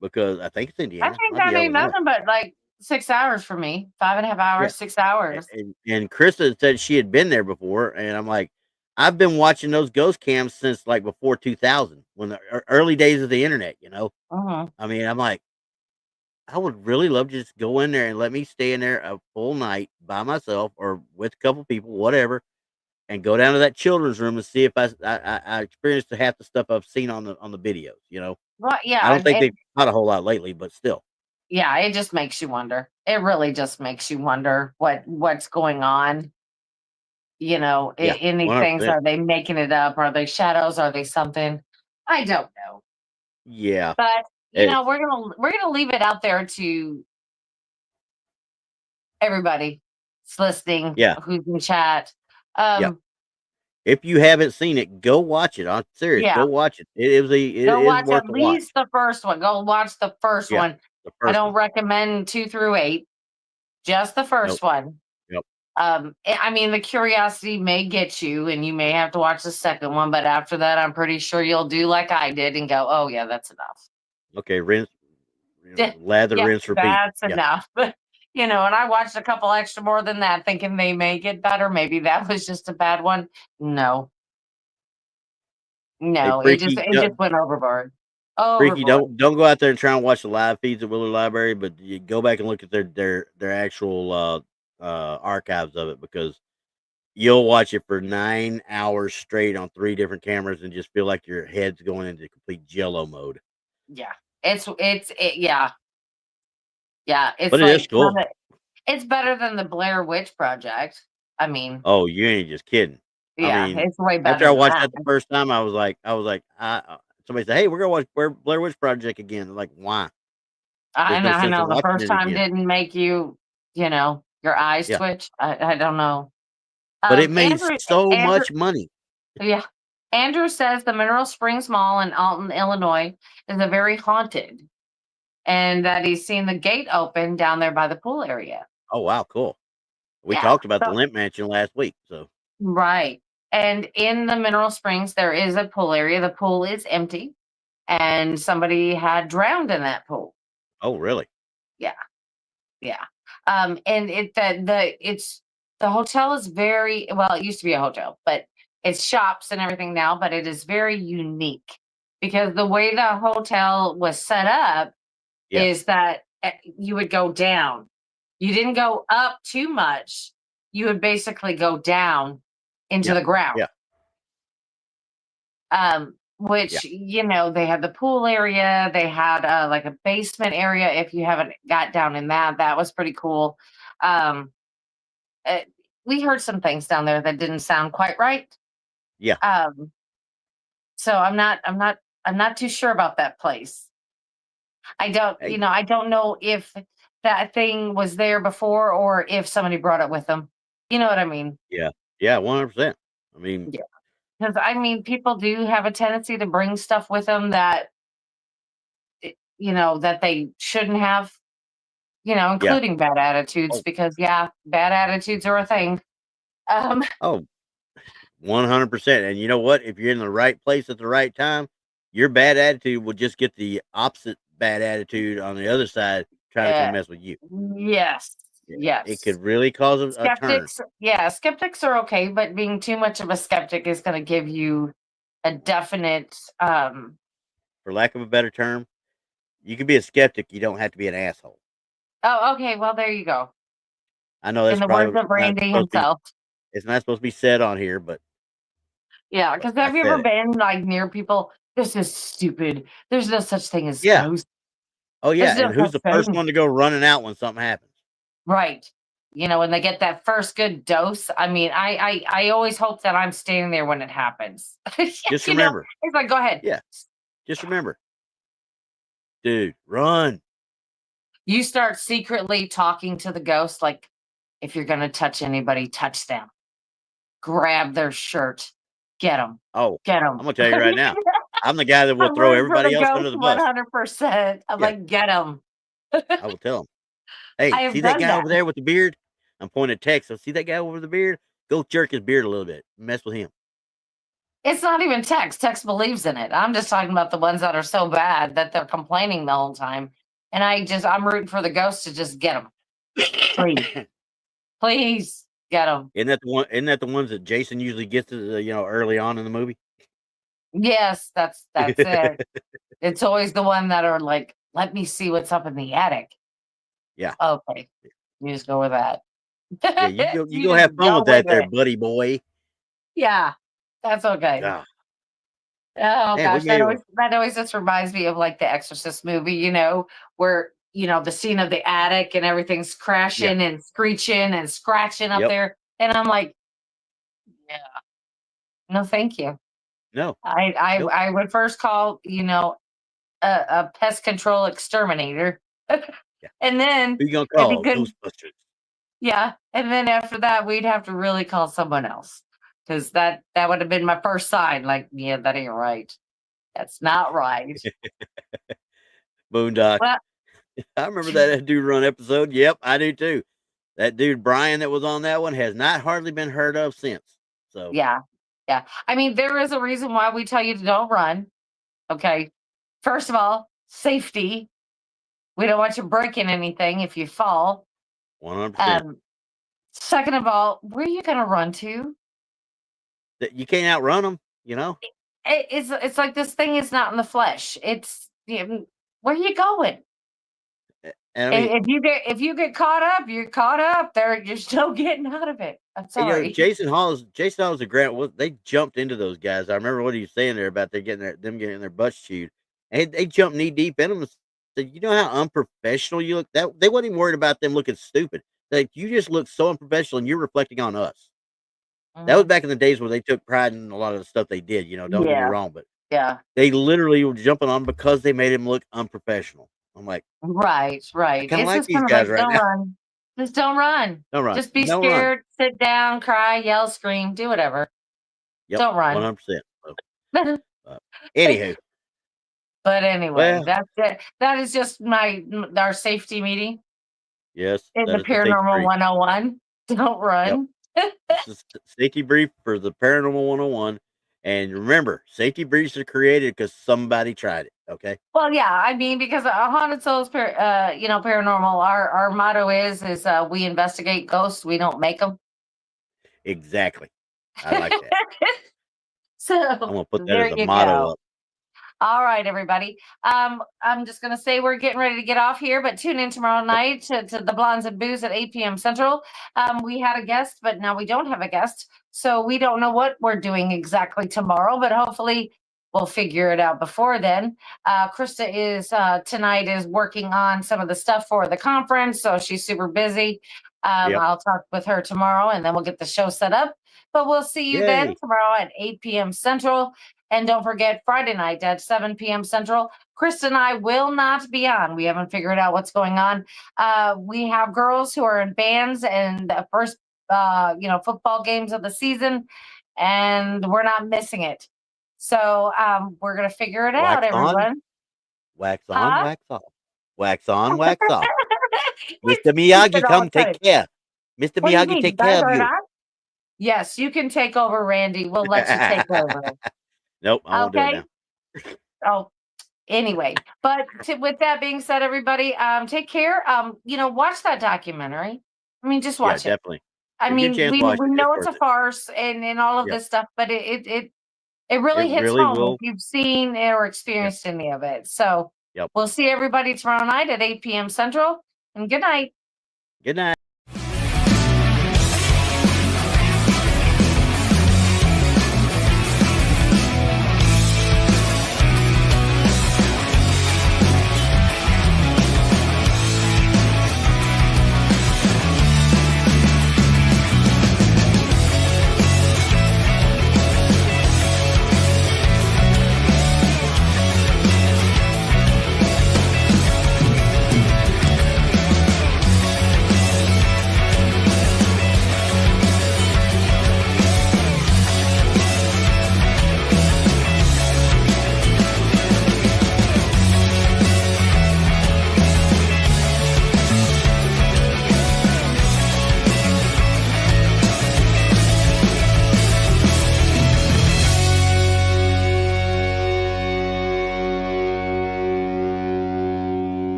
because I think it's
I
Indiana,
think
might be
that ain't
Illinois.
nothing but like 6 hours for me, 5.5
Yeah,
hours, 6 hours.
and Krista said she had been there before, and I'm like, I've been watching those ghost cams since like before 2000, when the early days of the internet.
Mhm.
I mean, I'm like, I would really love to just go in there and let me stay in there a full night by myself or with a couple people, whatever, and go down to that children's room and see if I experienced half the stuff I've seen on the videos.
Well,
I
yeah,
don't think they've caught a whole lot lately, but still,
yeah, it just makes you wonder. It really just makes you wonder what's going on.
yeah,
In these things,
100%.
are they making it up? Are they shadows? Are they something? I don't know.
Yeah,
But
it's
we're gonna leave it out there to everybody that's listening,
yeah,
who's in chat.
yeah.
Um,
If you haven't seen it, go watch it. I'm serious.
yeah,
Go watch it. It
go
is
watch
worth
at
a watch.
least the first one. Go watch the first
Yeah,
one.
the
I
first
don't
one.
recommend 2 through 8. Just the
Nope.
first one.
Yep.
I mean, the curiosity may get you, and you may have to watch the second one, but after that, I'm pretty sure you'll do like I did and go, "Oh yeah, that's enough."
Okay. Rinse.
Yeah,
Lather,
yeah,
rinse, repeat.
that's
Yeah.
enough. And I watched a couple extra more than that, thinking they may get better. Maybe that was just a bad one. No,
Hey,
no, it just
freaky.
it just went overboard.
Freaky,
Overboard.
don't go out there and try and watch the live feeds at Willard Library, but you go back and look at their actual archives of it, because you'll watch it for 9 hours straight on 3 different cameras and just feel like your head's going into complete jello mode.
Yeah, yeah, yeah. It's
But it is
like
cool.
it's better than the Blair Witch Project. I mean,
Oh, you ain't just kidding. I
yeah,
mean,
it's way
after
better
I
than
watched
that.
that the first time, somebody said, "Hey, we're gonna watch Blair Witch Project again." I'm like, why? There's no
I
sense
know
in
the
watching
first
it
time
again.
didn't make your eyes
Yeah,
twitch. I don't know.
but it made
Andrew,
so
Andrew,
much money.
yeah. Andrew says the Mineral Springs Mall in Alton, Illinois is a very haunted, and that he's seen the gate open down there by the pool area.
Oh wow, cool. We
Yeah.
talked about the
So,
Limp Mansion last week, so
right. And in the Mineral Springs, there is a pool area. The pool is empty, and somebody had drowned in that pool.
oh really?
Yeah. Yeah. And the hotel is very well, it used to be a hotel, but it's shops and everything now, but it is very unique because the way the hotel was set up
Yeah,
is that you would go down. You didn't go up too much. You would basically go down into
yeah,
the ground.
yeah, yeah.
Which they had the pool area, they had like a basement area. If you haven't got down in that was pretty cool. um uh, we heard some things down there that didn't sound quite right.
Yeah.
um so I'm not too sure about that place. I don't
Hey,
I don't know if that thing was there before or if somebody brought it with them. You know what I mean?
yeah, yeah, 100%. I mean,
Yeah, because I mean, people do have a tendency to bring stuff with them that that they shouldn't have,
yeah.
including bad attitudes,
Oh,
because yeah, bad attitudes are a thing. Um,
oh, 100%. And you know what? If you're in the right place at the right time, your bad attitude will just get the opposite bad attitude on the other side trying to
uh,
come mess with you.
yes,
Yeah, it
yes.
could really cause a turn.
Skeptics are okay, but being too much of a skeptic is going to give you a definite.
For lack of a better term, you can be a skeptic. You don't have to be an asshole.
Oh, okay. Well, there you go.
I know
In
that's
the words
probably
of
not
Randy
supposed to be.
himself.
It's not supposed to be said on here,
Yeah,
but
because
I
have you
said
ever
it.
been like near people? This is stupid. There's no such thing as
Yeah.
ghosts.
Oh yeah.
There's no
And who's
such
the first
thing.
one to go running out when something happens?
Right. When they get that first good dose. I mean, I always hope that I'm standing there when it happens.
Just
you know,
remember.
it's like, go ahead.
Yeah. Just remember. Dude, run.
You start secretly talking to the ghost, like, if you're going to touch anybody, touch them. Grab their shirt. Get them.
Oh,
Get
I'm
them.
gonna tell you right now. I'm the guy that will
I'm
throw
rooting for
everybody
the
else
ghost
under the bus.
100%. I'm
Yeah.
like, get them.
I will tell him. Hey,
I have
see that
done
guy
that.
over there with the beard? I'm pointing at Tex. So see that guy over the beard? Go jerk his beard a little bit. Mess with him.
It's not even Tex. Tex believes in it. I'm just talking about the ones that are so bad that they're complaining the whole time. And I'm rooting for the ghost to just get them. Please. Please get them.
Isn't that the one? Isn't that the ones that Jason usually gets, early on in the movie?
Yes, that's it. It's always the one that are like, let me see what's up in the attic.
Yeah.
Okay. You just go with that.
Yeah, you
You
go
just
have fun
go
with that there,
it.
buddy boy.
Yeah. That's okay.
Yeah.
Oh
Man,
gosh, that always just reminds me of like the Exorcist movie, where the scene of the attic and everything's crashing and screeching and scratching up
Yep.
there. And I'm like, yeah, no, thank you.
No.
I
Nope.
would first call, a pest control exterminator. And then
Who you gonna
if he
call?
couldn't,
Ghostbusters.
yeah. And then after that, we'd have to really call someone else. Because that would have been my first sign. Like, yeah, that ain't right. That's not right.
Boondock.
Well,
I remember that Dude Run episode. Yep, I do too. That dude Brian that was on that one has not hardly been heard of since. So
yeah. Yeah. I mean, there is a reason why we tell you to don't run. Okay. First of all, safety. We don't want you breaking anything if you fall.
100%.
Second of all, where are you going to run to?
You can't outrun them.
It's like this thing is not in the flesh. It's where are you going?
And I mean,
if you get caught up, you're caught up. You're still getting out of it. I'm sorry.
Jason Hall's and Grant, they jumped into those guys. I remember what he was saying there about them getting their butts chewed, and they jumped knee deep in them. And said, "You know how unprofessional you look." That they wasn't even worried about them looking stupid. Like, you just look so unprofessional, and you're reflecting on us. That was back in the days where they took pride in a lot of the stuff they did. Don't get me wrong, but
yeah,
they literally were jumping on because they made him look unprofessional. I'm like,
right.
I kind of
It's
like
just
these
kind of
guys
like,
right
don't
now.
run. Just don't run.
Don't run.
Just be
Don't
scared,
run.
sit down, cry, yell, scream, do whatever.
Yep,
Don't run.
100%. Anywho.
But anyway,
Well,
that's it. That is just our safety meeting
yes,
in
that
the
is the safety
Paranormal
brief.
101. Don't run.
Yep. This is safety brief for the Paranormal 101. And remember, safety briefs are created because somebody tried it. Okay.
Well, yeah, I mean, because Haunted Souls, paranormal. Our motto is we investigate ghosts, we don't make them.
Exactly. I like that.
So
I'm gonna put that
there
as a
you
motto
go.
up.
All right, everybody. I'm just going to say we're getting ready to get off here, but tune in tomorrow night to the Blondes and Boos at 8 p.m. Central. We had a guest, but now we don't have a guest. So we don't know what we're doing exactly tomorrow, but hopefully we'll figure it out before then. Krista is tonight is working on some of the stuff for the conference, so she's super busy.
Yep.
I'll talk with her tomorrow, and then we'll get the show set up. But we'll see you then
Yay.
tomorrow at 8 p.m. Central. And don't forget, Friday night at 7 p.m. Central, Krista and I will not be on. We haven't figured out what's going on. We have girls who are in bands and the first, football games of the season, and we're not missing it. So we're going to figure it out, everyone.
Wax on,
Huh?
wax off. Wax on, wax off. Mr. Miyagi, come take care. Mr.
What do you
Miyagi,
mean?
take
You guys
care of
are
you.
not? Yes, you can take over, Randy. We'll let you take over.
Nope, I won't do it now.
Oh, anyway, but with that being said, everybody, take care. Watch that documentary. I mean, just watch it.
Definitely.
I
If you
mean,
get a chance,
we
watch it.
know
It's
it's a
worth it.
farce and all of
Yep.
this stuff, but it really
It
hits
really
home
will.
if you've seen or experienced any of it. So
Yep.
we'll see everybody tomorrow night at 8 p.m. Central, and good night.
Good night.